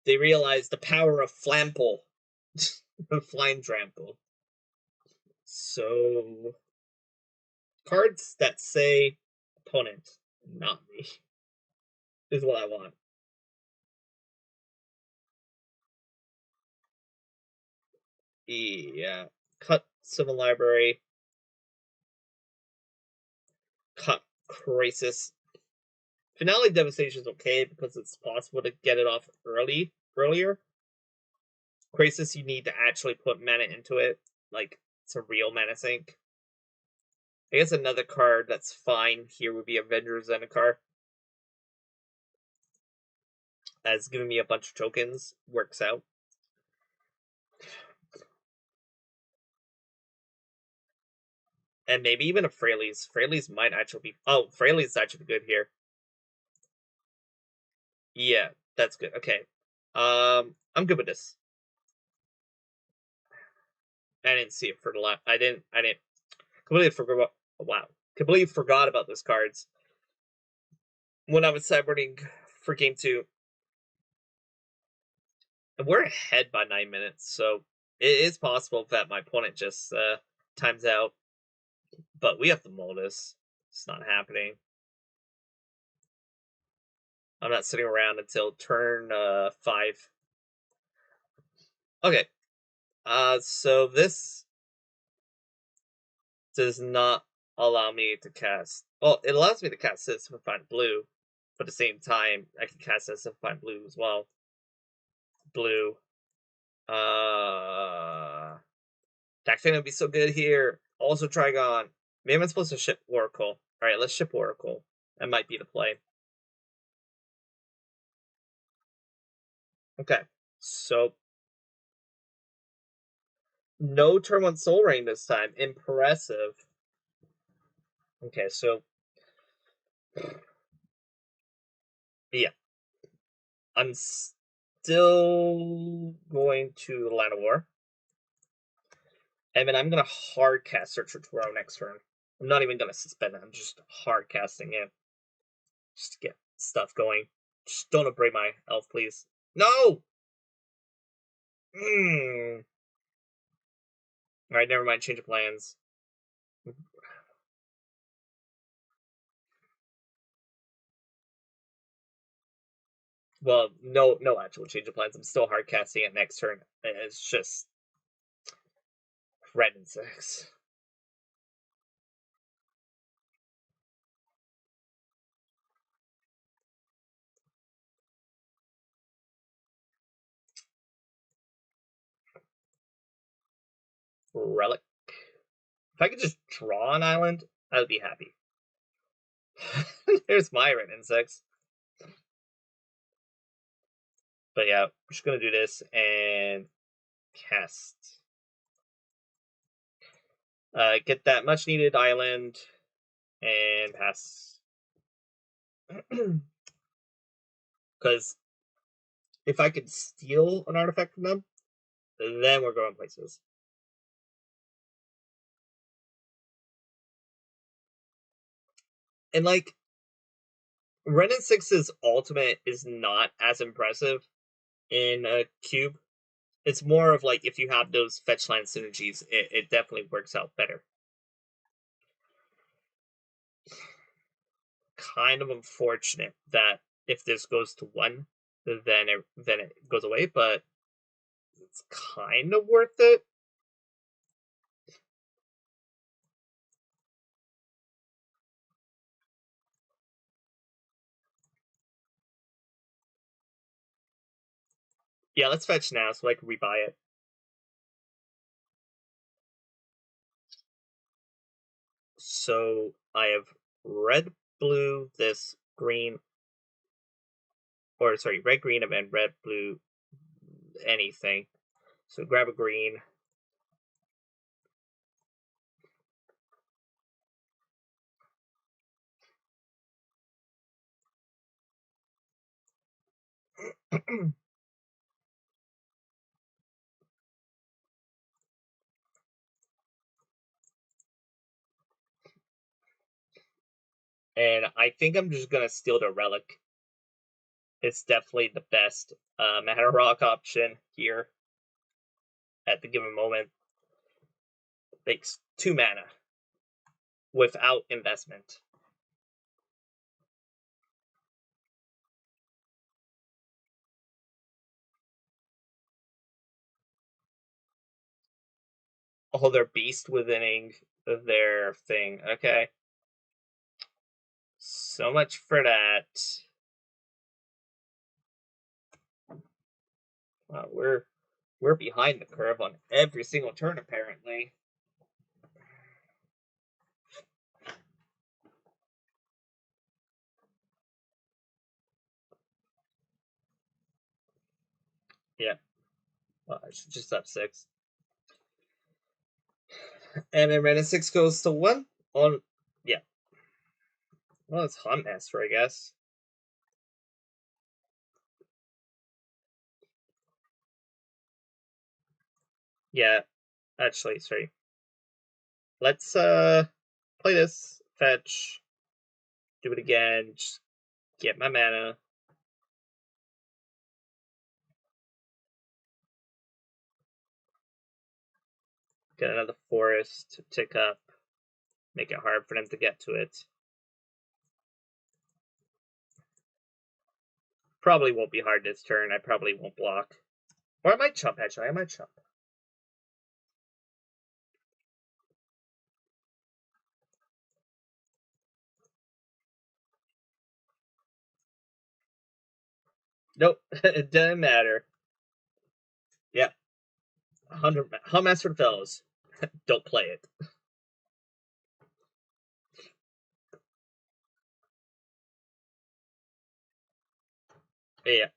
They realize the power of Flample. Flame Trample. So cards that say opponent, not me, is what I want. Yeah. Cut Civil Library. Cut Crisis. Finale Devastation is okay because it's possible to get it off earlier. Crisis, you need to actually put mana into it. Like, it's a real mana sink. I guess another card that's fine here would be Avengers Zendikar. As giving me a bunch of tokens works out. And maybe even a Fraley's. Fraley's might actually be... Oh, Fraley's actually good here. Yeah, that's good. Okay. I'm good with this. I didn't see it for the last... I didn't completely forgot... Wow. Completely forgot about those cards when I was sideboarding for game 2. And we're ahead by 9 minutes, so it is possible that my opponent just times out. But we have to mull this. It's not happening. I'm not sitting around until turn 5. Okay. So this does not allow me to cast... Well, it allows me to cast this if I find blue. But at the same time, I can cast this if I find blue as well. Blue. That thing would be so good here. Also Trigon. Maybe I'm supposed to ship Oracle. Alright, let's ship Oracle. That might be the play. Okay. So no turn 1 Soul Ring this time. Impressive. Okay, so yeah. I'm still going to Land of War. And then I'm going to hard cast Search for Tomorrow next turn. I'm not even going to suspend it. I'm just hard casting it. Just to get stuff going. Just don't upgrade my elf, please. No! Alright, never mind. Change of plans. Well, no actual change of plans. I'm still hard casting it next turn. It's just red and 6. Relic. If I could just draw an island, I would be happy. There's my red and 6. But yeah, I'm just gonna do this and cast. Get that much needed island and pass. Because if I could steal an artifact from them, then we're going places. And like, Ren and 6's ultimate is not as impressive in a cube. It's more of like if you have those fetch land synergies, it definitely works out better. Kind of unfortunate that if this goes to 1, then it goes away, but it's kind of worth it. Yeah, let's fetch now so I can rebuy it. So I have red, blue, this, green, or sorry, red, green, and red, blue, anything. So grab a green. And I think I'm just gonna steal the relic. It's definitely the best mana rock option here at the given moment. Makes 2 mana without investment. Oh, they're beast within their thing. Okay. So much for that. Wow, we're behind the curve on every single turn, apparently. Yeah. Well, I should just have 6. And then Rena 6 goes to 1 on. Yeah. Well, it's Hot Master, I guess. Yeah. Actually, sorry. Let's play this. Fetch. Do it again. Just get my mana. Get another forest to tick up. Make it hard for them to get to it. Probably won't be hard this turn. I probably won't block. Or I might chump, actually. I might chump. Nope. It doesn't matter. Yeah. 100. Hummus for fellows. Don't play it. Yeah.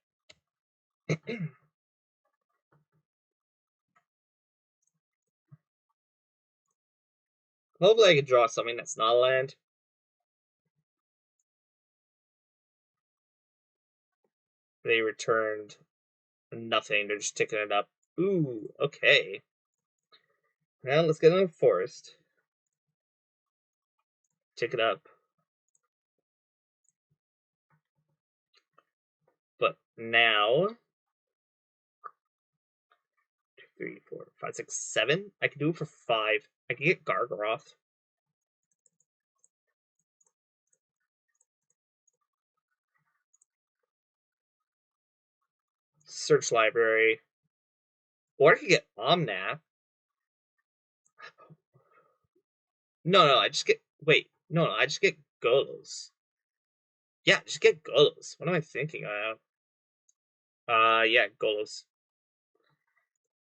Hopefully I can draw something that's not a land. They returned nothing. They're just ticking it up. Ooh, okay. Now let's get in a forest. Tick it up. But now 2, 3, 4, 5, 6, 7. I can do it for 5. I can get Gargaroth. Search library. Or I could get Omnath. No, I just get... Wait, no, I just get Golos. Yeah, just get Golos. What am I thinking of? Yeah, Golos.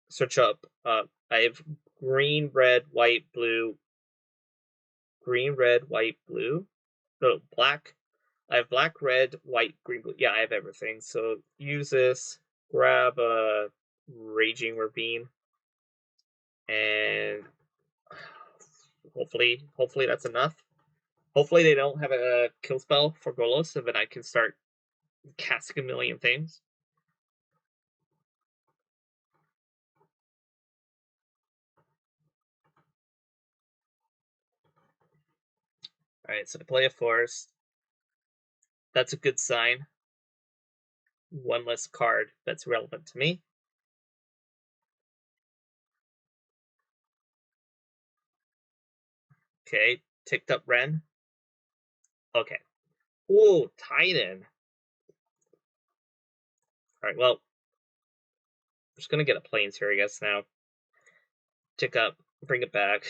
Search up. I have green, red, white, blue. Green, red, white, blue. No, black. I have black, red, white, green, blue. Yeah, I have everything. So use this. Grab a Raging Ravine. And hopefully that's enough. Hopefully they don't have a kill spell for Golos, so that I can start casting a million things. Alright, so to play a forest. That's a good sign. One less card that's relevant to me. Okay, ticked up Ren. Okay. Ooh, Titan. Alright, well, I'm just gonna get a planes here, I guess, now. Tick up, bring it back.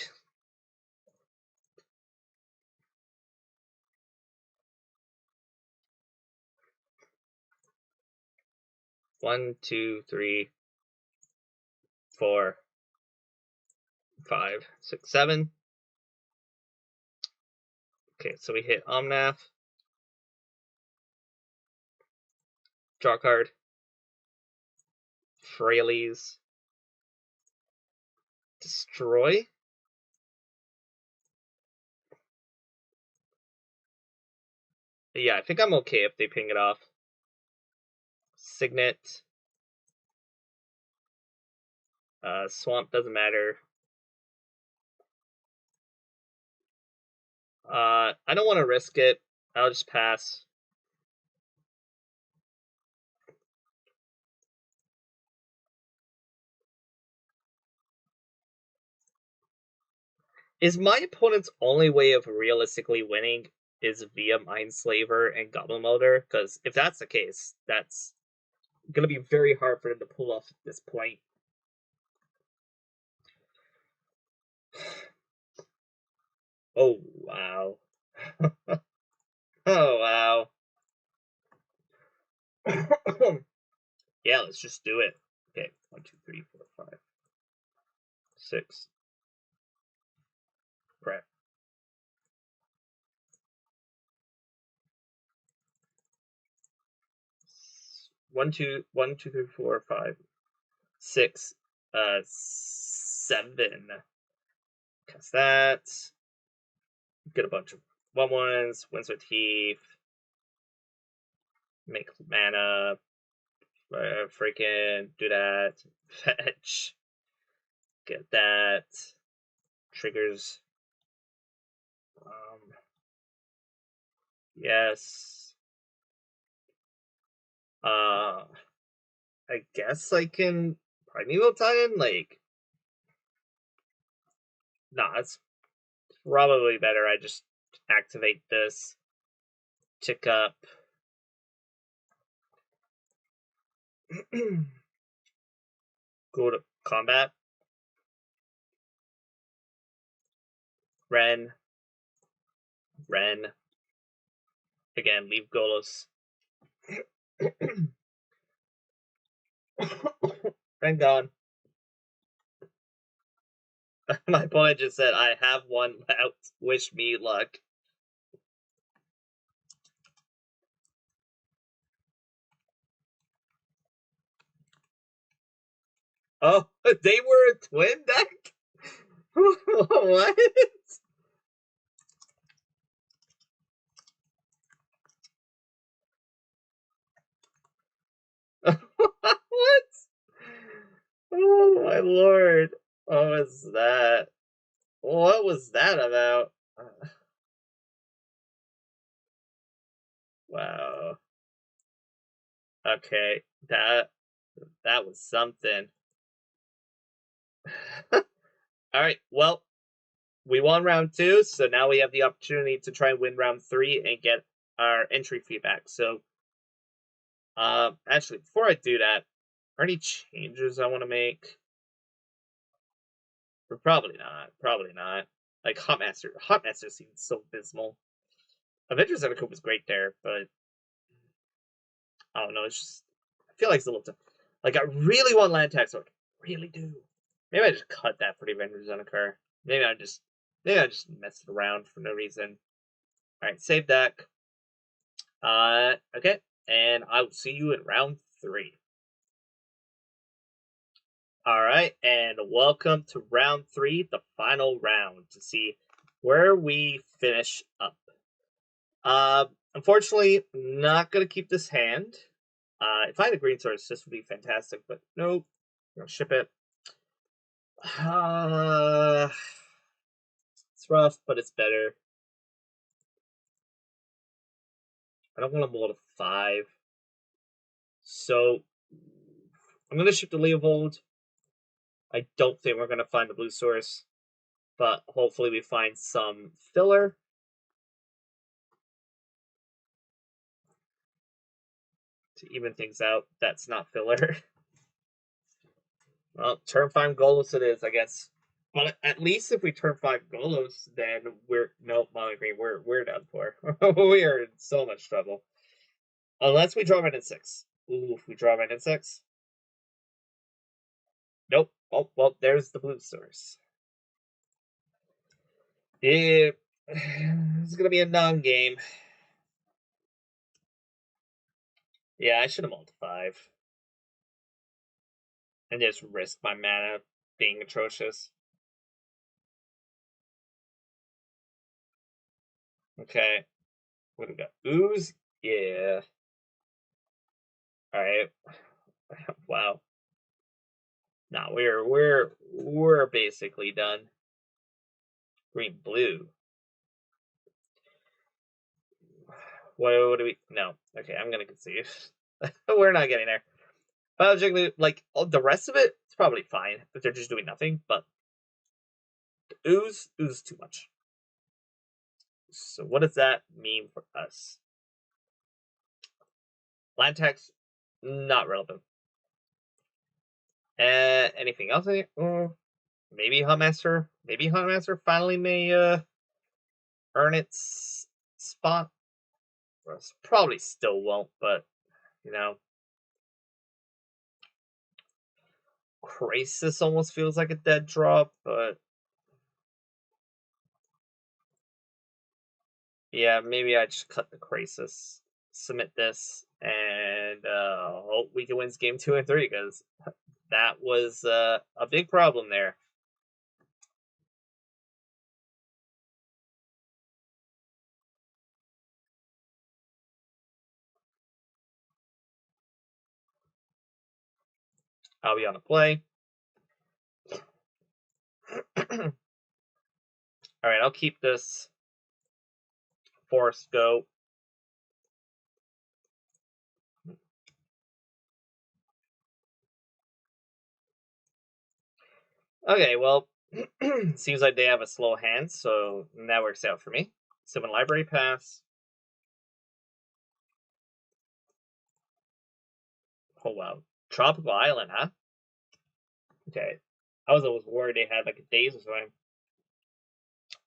One, two, three, 4, 5, 6, 7. Okay, so we hit Omnath. Draw card. Fraley's. Destroy. Yeah, I think I'm okay if they ping it off. Signet. Swamp doesn't matter. I don't want to risk it. I'll just pass. Is my opponent's only way of realistically winning is via Mindslaver and Goblin Welder? Because if that's the case, that's going to be very hard for them to pull off at this point. Oh, wow. Oh, wow. Yeah, let's just do it. Okay, 1, 2, 3, 4, 5, 6. Crap. 1, 2, 1, 2, 3, 4, 5, 6, 7. Cast that. Get a bunch of 1/1s, Windsor Teeth. Make mana. Freaking do that. Fetch. Get that. Triggers. Yes. I guess I can Primeval Titan? Like, nah, it's probably better I just activate this. Tick up. Go to combat. Ren. Again, leave Golos. Ren gone. My opponent just said, I have one left. Wish me luck. Oh, they were a twin deck? What? What? Oh my lord. What was that? What was that about? Wow. Okay, that was something. Alright, well, we won round 2, so now we have the opportunity to try and win round 3 and get our entry fee back. So, actually, before I do that, are any changes I want to make? Or probably not. Probably not. Like Hotmaster. Hotmaster seems so abysmal. Avengers Undercoat was great there, but I don't know. It's just I feel like it's a little. Like I really want Land Tax Sword. Really do. Maybe I just cut that for the Avengers Undercoat. Maybe I just messed it around for no reason. All right, save deck. Okay, and I will see you in round 3. All right, and welcome to round 3, the final round, to see where we finish up. Unfortunately, not gonna keep this hand. If I had a green source, this would be fantastic, but nope. Gonna ship it. It's rough, but it's better. I don't want to mold a 5. So I'm gonna ship the Leovold. I don't think we're gonna find the blue source, but hopefully we find some filler to even things out. That's not filler. Well, turn 5 Golos it is, I guess. But at least if we turn 5 Golos, then we're nope, Mono Green, we're done for. We are in so much trouble. Unless we draw red in 6. Ooh, if we draw red in 6. Nope. Oh, well, there's the blue source. It's gonna be a non-game. Yeah, I should have mulled 5. And just risk my mana being atrocious. Okay. What do we got? Ooze? Yeah. Alright. Wow. No, we're basically done. Green blue. What do we no. Okay, I'm gonna concede. We're not getting there. Objectively, like the rest of it, it's probably fine if they're just doing nothing, but ooze too much. So what does that mean for us? Land tax, not relevant. Anything else? Maybe Huntmaster. Maybe Huntmaster finally may earn its spot. Probably still won't, but you know, Crisis almost feels like a dead drop. But yeah, maybe I just cut the Crisis, submit this, and hope we can win game 2 and 3 because that was a big problem there. I'll be on the play. All right, I'll keep this. Force go. Okay, well, seems like they have a slow hand, so that works out for me. 7 library pass. Oh wow, Tropical Island, huh? Okay, I was always worried they had like a days or something.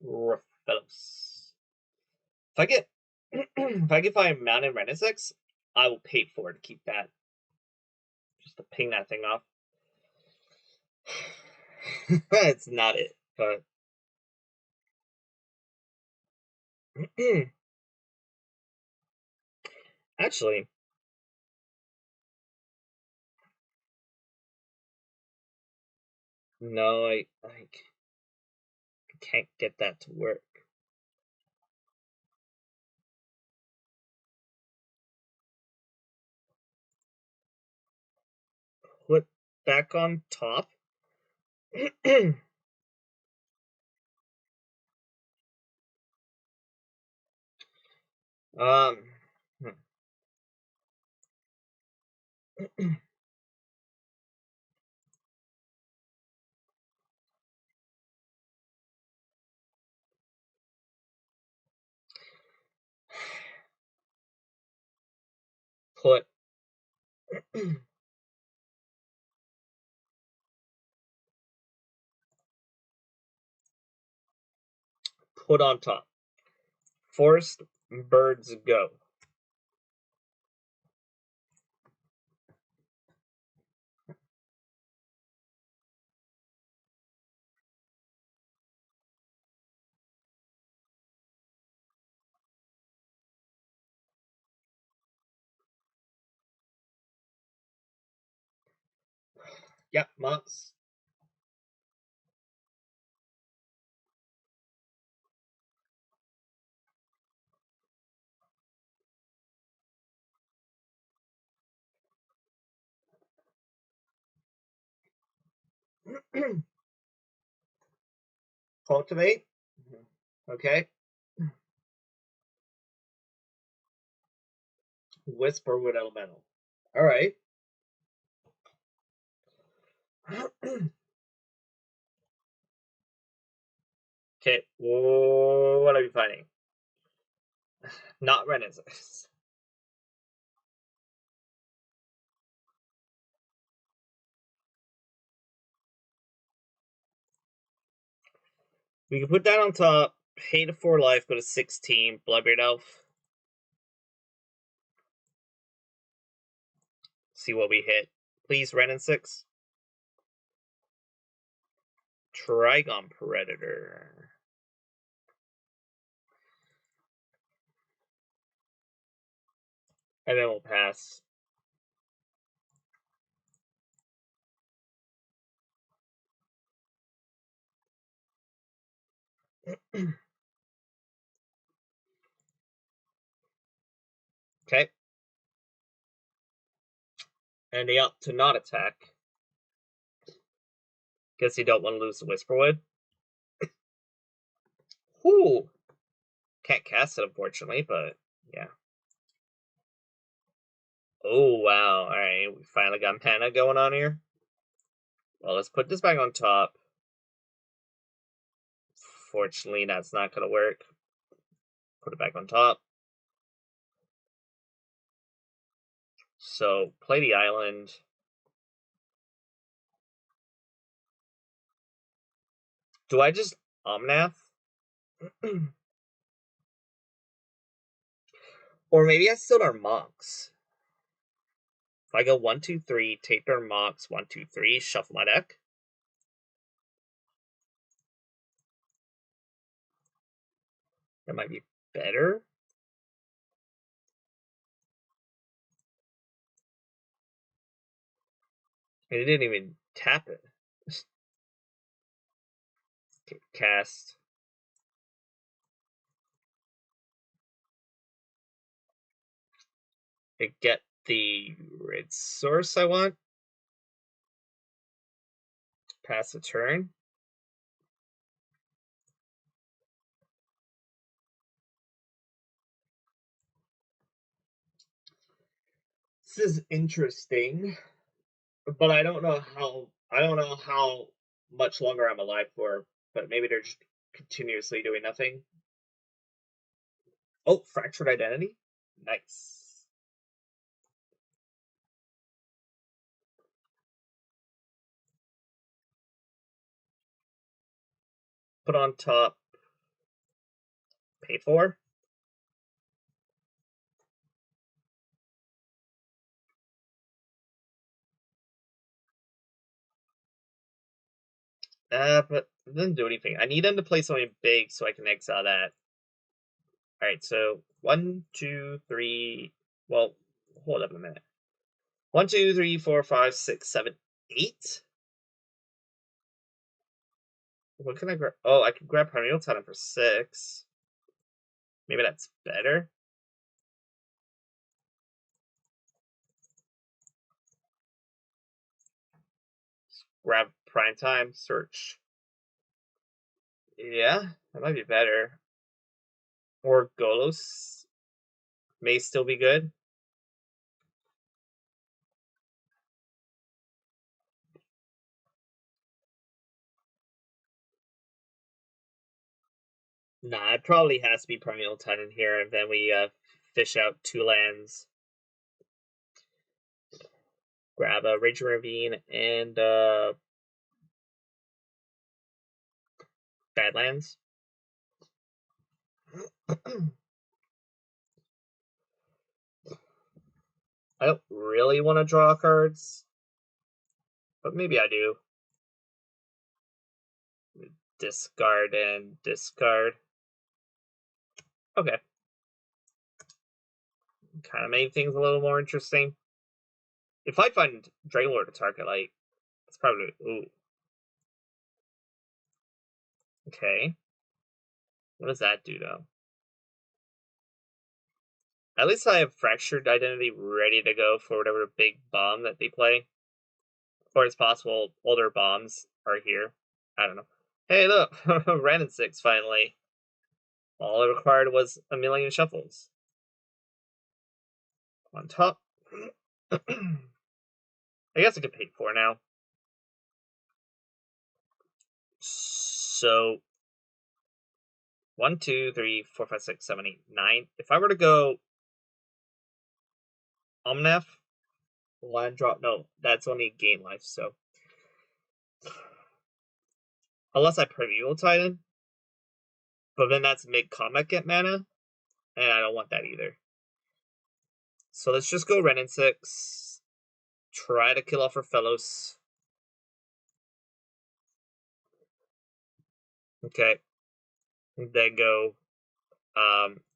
Raphaelos. If I get if I can find Mountain Renaissance, I will pay for it to keep that. Just to ping that thing off. It's not it, but actually, no, I can't get that to work. Put back on top. um, put Put on top. Forest birds go. Yep, monks. Cultivate. Okay. Whisperwood Elemental. All right. Okay. What are we finding? Not Renaissance. We can put that on top. Pay to 4 life, go to 16. Bloodbeard Elf. See what we hit. Please, Ren and 6. Trigon Predator. And then we'll pass. Okay. And they up to not attack. Guess you don't want to lose the Whisperwood. Ooh. Can't cast it, unfortunately, but yeah. Oh, wow. Alright, we finally got mana going on here. Well, let's put this back on top. Fortunately, that's not going to work. Put it back on top. So, play the island. Do I just Omnath? Or maybe I still are monks. If I go 1, 2, 3, take their monks, 1, 2, 3, shuffle my deck. That might be better. And it didn't even tap it. Cast. I get the red source I want. Pass the turn. This is interesting, but I don't know how much longer I'm alive for, but maybe they're just continuously doing nothing. Oh, fractured identity? Nice. Put on top. Pay for. But it doesn't do anything. I need them to play something big so I can exile that. Alright, so 1, 2, 3. Well, hold up a minute. 1, 2, 3, 4, 5, 6, 7, 8? What can I grab? Oh, I can grab Primeval Titan for 6. Maybe that's better. Grab Prime Time, search. Yeah, that might be better. Or Golos may still be good. Nah, it probably has to be Primeval Titan here, and then we fish out 2 lands. Grab a Raging Ravine and Badlands. I don't really want to draw cards, but maybe I do. Discard and discard. Okay. Kind of made things a little more interesting. If I find Dragon Lord to target, like, it's probably... Ooh. Okay. What does that do, though? At least I have Fractured Identity ready to go for whatever big bomb that they play. Or it's possible older bombs are here. I don't know. Hey, look! Ran 6, finally. All it required was a million shuffles. On top. I guess I could pay 4 now. So 1, 2, 3, 4, 5, 6, 7, 8, 9. If I were to go Omnath, land drop, no, that's only gain life, so. Unless I Primeval Titan. But then that's mid-combat get mana, and I don't want that either. So let's just go Ren 6. Try to kill off our fellows. Okay. Then go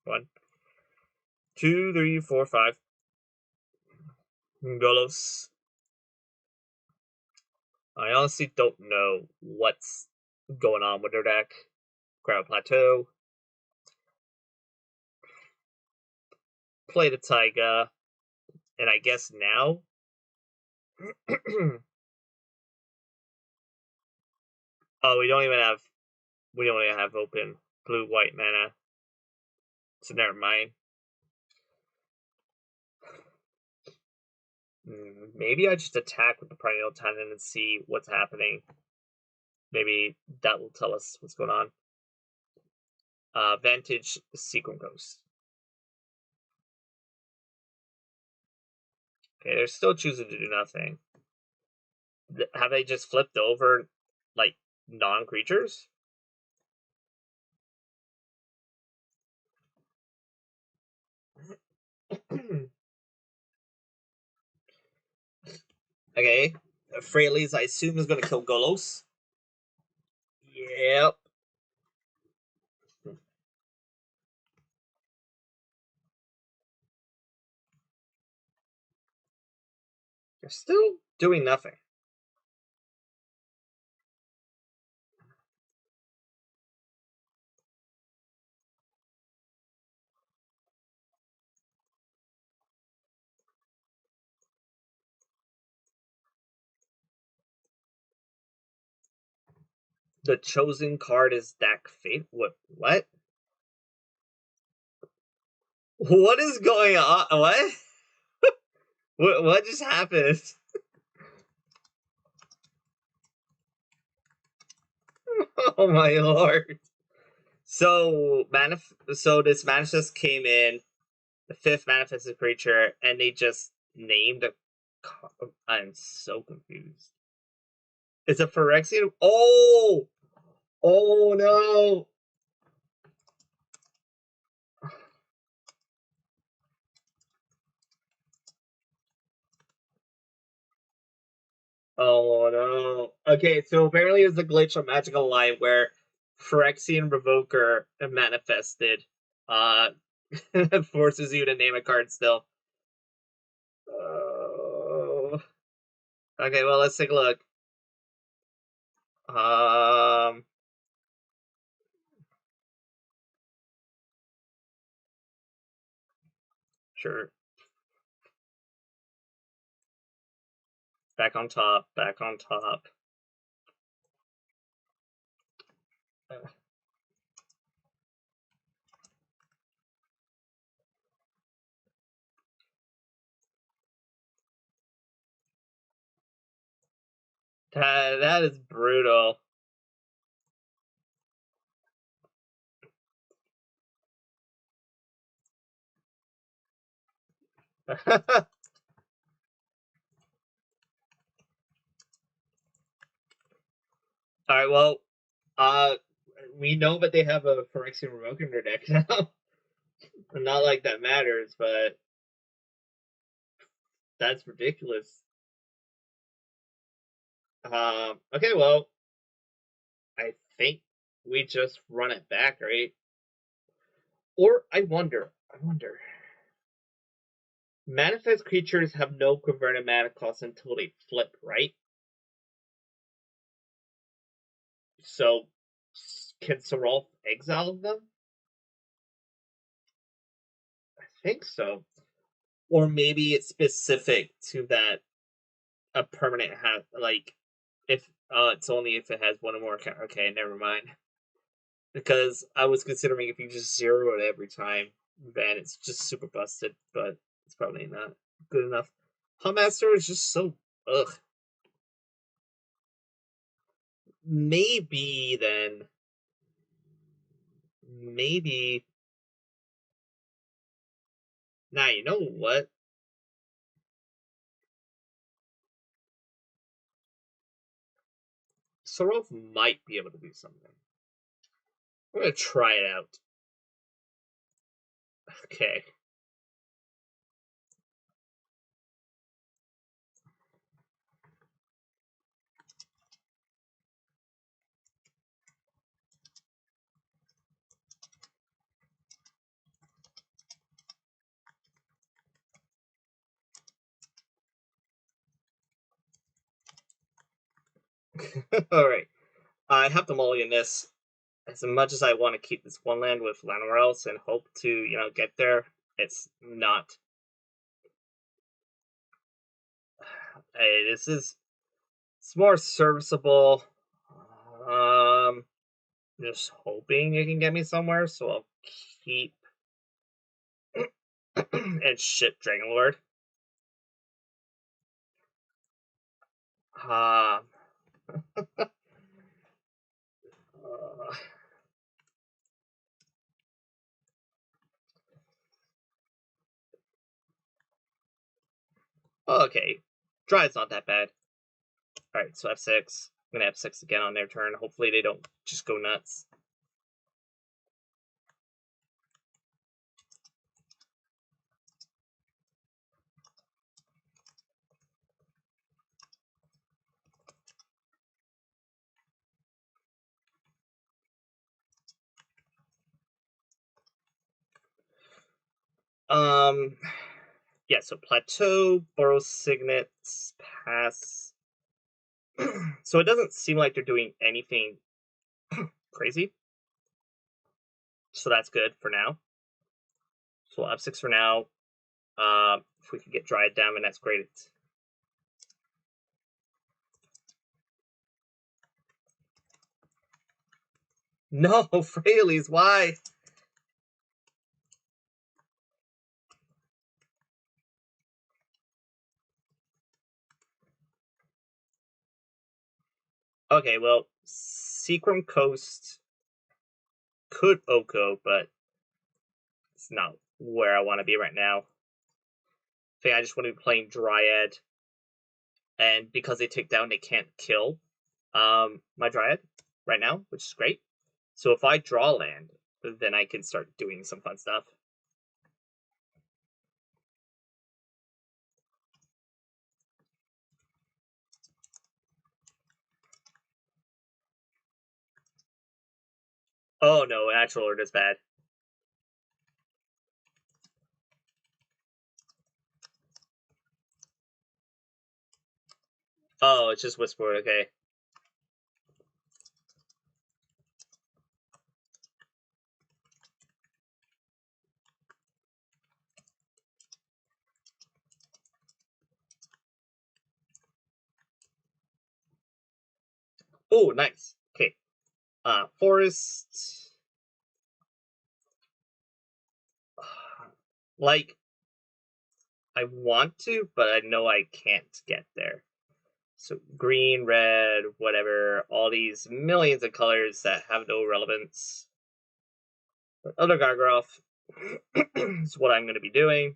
1, 2, 3, 4, 5. Golos. I honestly don't know what's going on with their deck. Grab a Plateau. Play the Taiga. And I guess now... oh, we don't even have open blue-white mana. So never mind. Maybe I just attack with the Primeval Titan and see what's happening. Maybe that will tell us what's going on. Vantage Sequin Ghost. Okay, they're still choosing to do nothing. Have they just flipped over, like, non-creatures? Okay, Fraley's, I assume, is going to kill Golos. Yep. They're still doing nothing. The chosen card is Dak Fate? What? What is going on? What? What just happened? Oh my lord. So this manifest came in, the 5th manifested creature, and they just named a... I'm so confused. It's a Phyrexian... Oh! Oh no! Oh no. Okay, so apparently it's a glitch on Magical Line where Phyrexian Revoker manifested forces you to name a card still. Oh. Okay, well, let's take a look. Sure. Back on top, back on top. That is brutal. Alright, well, we know that they have a Phyrexian Revoker in their deck now. Not like that matters, but that's ridiculous. Okay, well, I think we just run it back, right? Or I wonder. Manifest creatures have no converted mana cost until they flip, right? So, can Seraph exile them? I think so. Or maybe it's specific to that a permanent has like if it's only if it has one or more. Okay, never mind. Because I was considering if you just zero it every time, then it's just super busted. But it's probably not good enough. Huntmaster is just so ugh. Maybe then. Maybe. Now you know what? Sorov might be able to do something. We're gonna try it out. Okay. Alright. I have to mulligan this. As much as I want to keep this one land with Llanowar and hope to, get there, it's not. Hey, it's more serviceable. Um, just hoping it can get me somewhere, so I'll keep and ship Dragonlord. Uh, uh, okay, Dry's not that bad. Alright, so F6. I'm gonna F6 again on their turn. Hopefully they don't just go nuts. Yeah, so Plateau, Boros Signets, Pass. So it doesn't seem like they're doing anything crazy. So that's good for now. So we'll F6 for now. If we could get Dryad down, then that's great. No, Fraley's, why? Okay, well, Seacrum Coast could Oko, but it's not where I want to be right now. I think I just want to be playing Dryad, and because they take down, they can't kill my Dryad right now, which is great. So if I draw land, then I can start doing some fun stuff. Oh no, natural order is bad. Oh, it's just Whisper, okay. Oh, nice. Okay. Forest. Like, I want to, but I know I can't get there. So green, red, whatever, all these millions of colors that have no relevance. But other Gargaroth is what I'm going to be doing.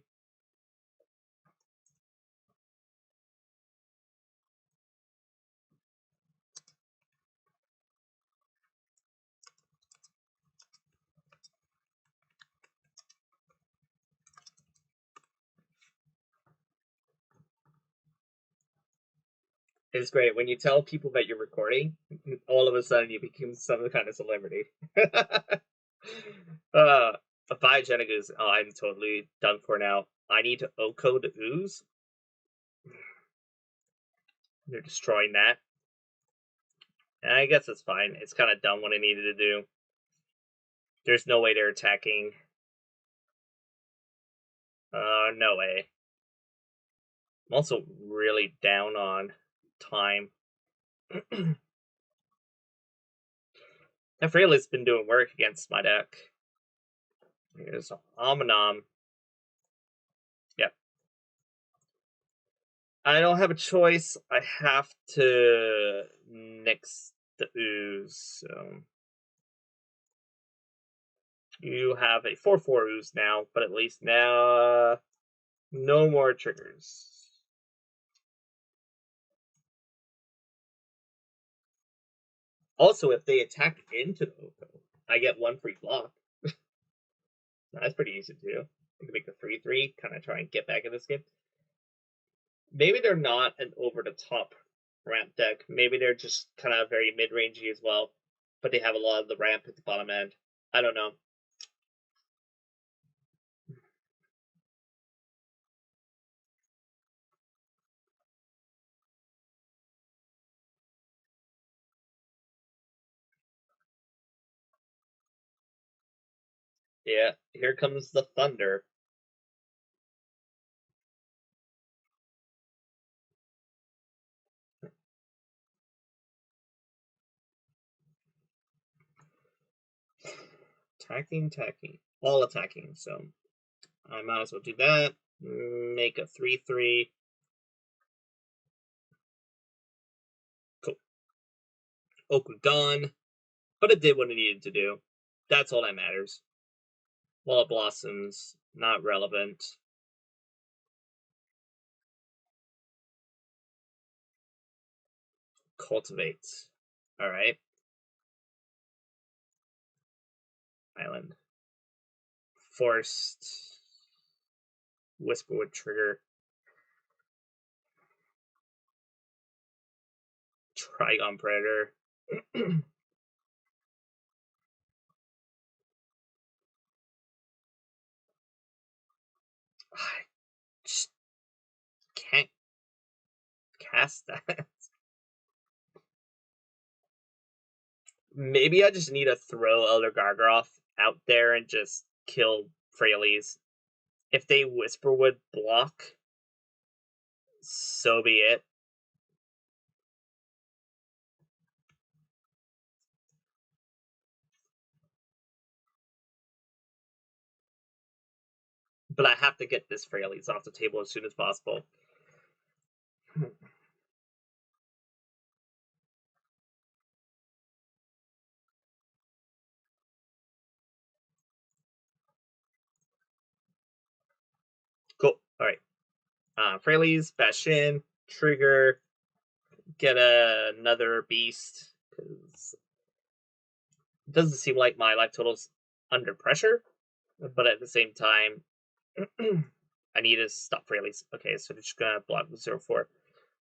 It's great when you tell people that you're recording. All of a sudden, you become some kind of celebrity. uh, a biogenic ooze. Oh, I'm totally done for now. I need to Oko the ooze. They're destroying that. And I guess it's fine. It's kind of done what I needed to do. There's no way they're attacking. No way. I'm also really down on time. Freyla's been doing work against my deck. Here's Omnom. Yep. I don't have a choice. I have to nix the ooze. So you have a 4/4 ooze now, but at least now no more triggers. Also, if they attack into the Oko, I get 1 free block. That's pretty easy to do. You can make the 3/3, kind of try and get back in this game. Maybe they're not an over-the-top ramp deck. Maybe they're just kind of very mid-rangey as well, but they have a lot of the ramp at the bottom end. I don't know. Yeah, here comes the thunder. Attacking. All attacking, so I might as well do that. Make a 3/3. Cool. Oku gone. But it did what it needed to do. That's all that matters. Wall of Blossoms, not relevant. Cultivate. Alright. Island. Forced. Whisperwood trigger. Trigon Predator. I just can't cast that. Maybe I just need to throw Elder Gargaroth out there and just kill Freyalise. If they Whisperwood block, so be it. But I have to get this Freyalise off the table as soon as possible. Cool. Alright. Freyalise, Bashin, trigger, get another beast. Because it doesn't seem like my life total's under pressure. But at the same time, I need to stop Freyalise. Okay, so they're just gonna block 0/4.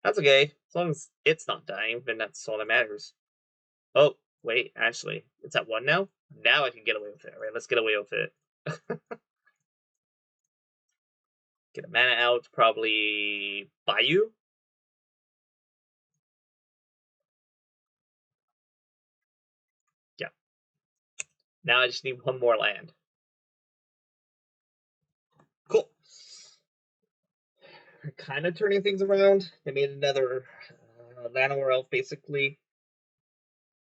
That's okay. As long as it's not dying, then that's all that matters. Oh, wait, actually, it's at 1 now? Now I can get away with it. Alright, let's get away with it. Get a mana out, probably Bayou? Yeah. Now I just need 1 more land. Cool. We're kind of turning things around. They made another Llanowar Elf, basically.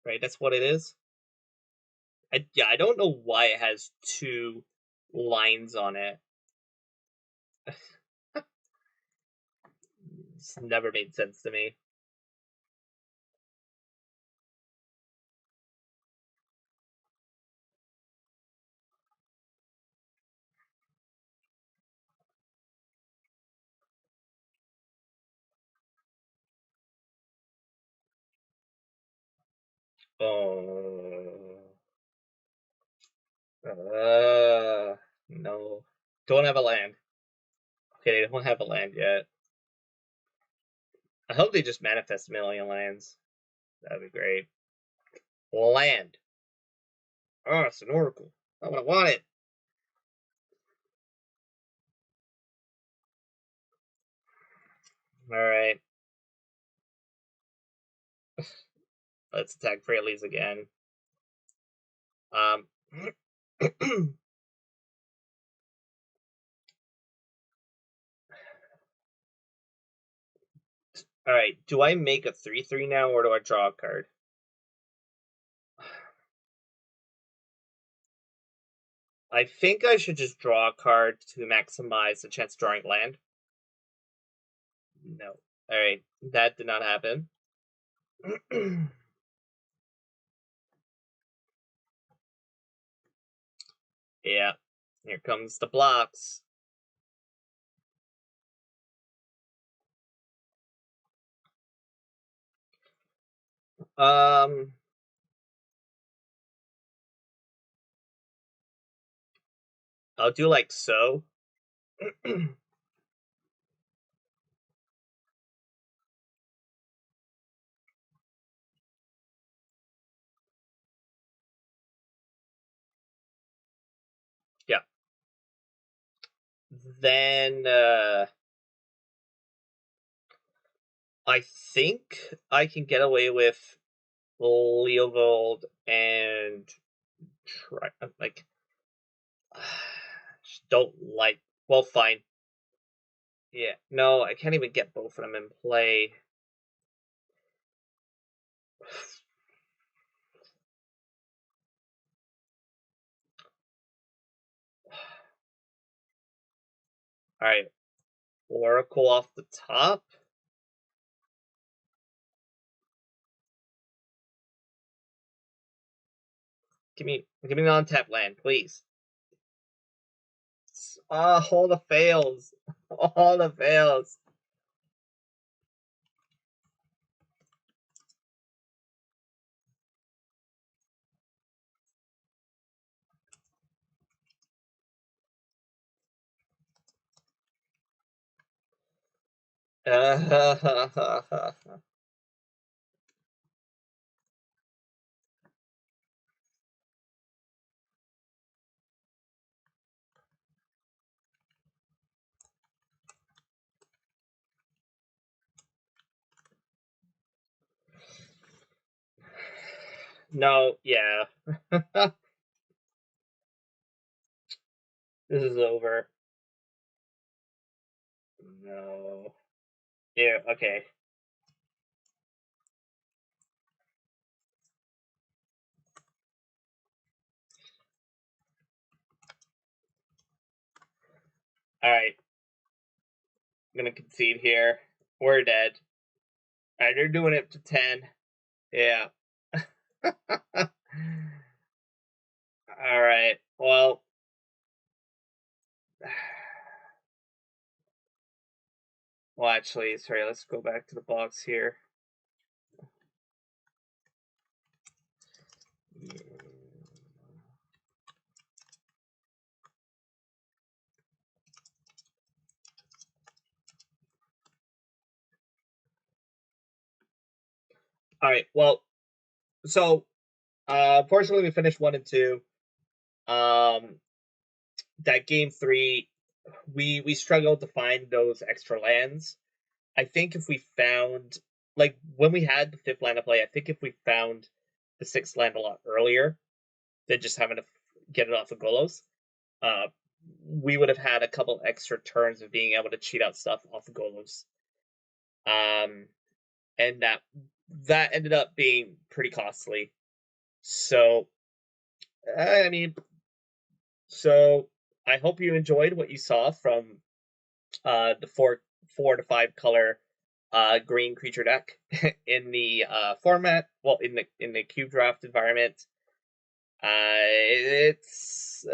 Right, that's what it is. I don't know why it has 2 lines on it. It's never made sense to me. Oh. No. Don't have a land. Okay, they don't have a land yet. I hope they just manifest a million lands. That'd be great. Land. Oh, it's an oracle. I want it. All right. Let's attack Fraley's again. All right. Do I make a 3/3 now, or do I draw a card? I think I should just draw a card to maximize the chance of drawing land. No. All right. That did not happen. Yeah. Here comes the blocks. I'll do like so. Yeah. Then I think I can get away with Leovold and like don't like. Well, fine. Yeah, no, I can't even get both of them in play. All right, Oracle off the top. Give me an on-tap land, please. All the fails. All the fails. No, yeah. This is over. No. Yeah, okay. All right. I'm gonna concede here. We're dead. All right, they're doing it to 10. Yeah. All right. Well, actually, sorry. Let's go back to the box here. All right. Well, so fortunately, we finished 1 and 2. That game 3, we struggled to find those extra lands. I think if we found, like, when we had the 5th land to play, I think if we found the 6th land a lot earlier than just having to get it off of Golos, we would have had a couple extra turns of being able to cheat out stuff off of Golos. And that ended up being pretty costly. So, I mean, so I hope you enjoyed what you saw from the 4 to 5 color green creature deck in the format. Well, in the cube draft environment, it's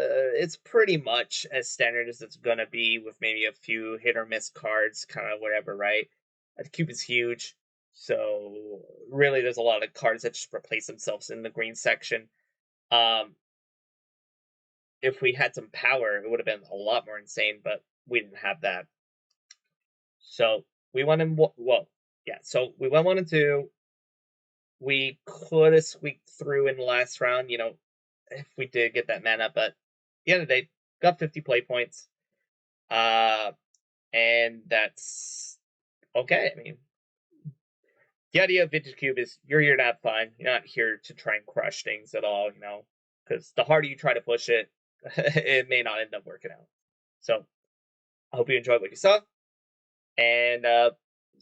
pretty much as standard as it's gonna be, with maybe a few hit or miss cards, kind of whatever, right? The cube is huge, so really there's a lot of cards that just replace themselves in the green section. Um, if we had some power, it would have been a lot more insane, but we didn't have that. So we went in. Well, yeah, so we went 1 and 2. We could have squeaked through in the last round, if we did get that mana, but at the end of the day, got 50 play points. And that's okay. I mean, the idea of Vintage Cube is you're here to have fun. You're not here to try and crush things at all, because the harder you try to push it, it may not end up working out. So I hope you enjoyed what you saw, and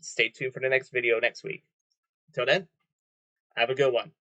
stay tuned for the next video next week. Until then, have a good one.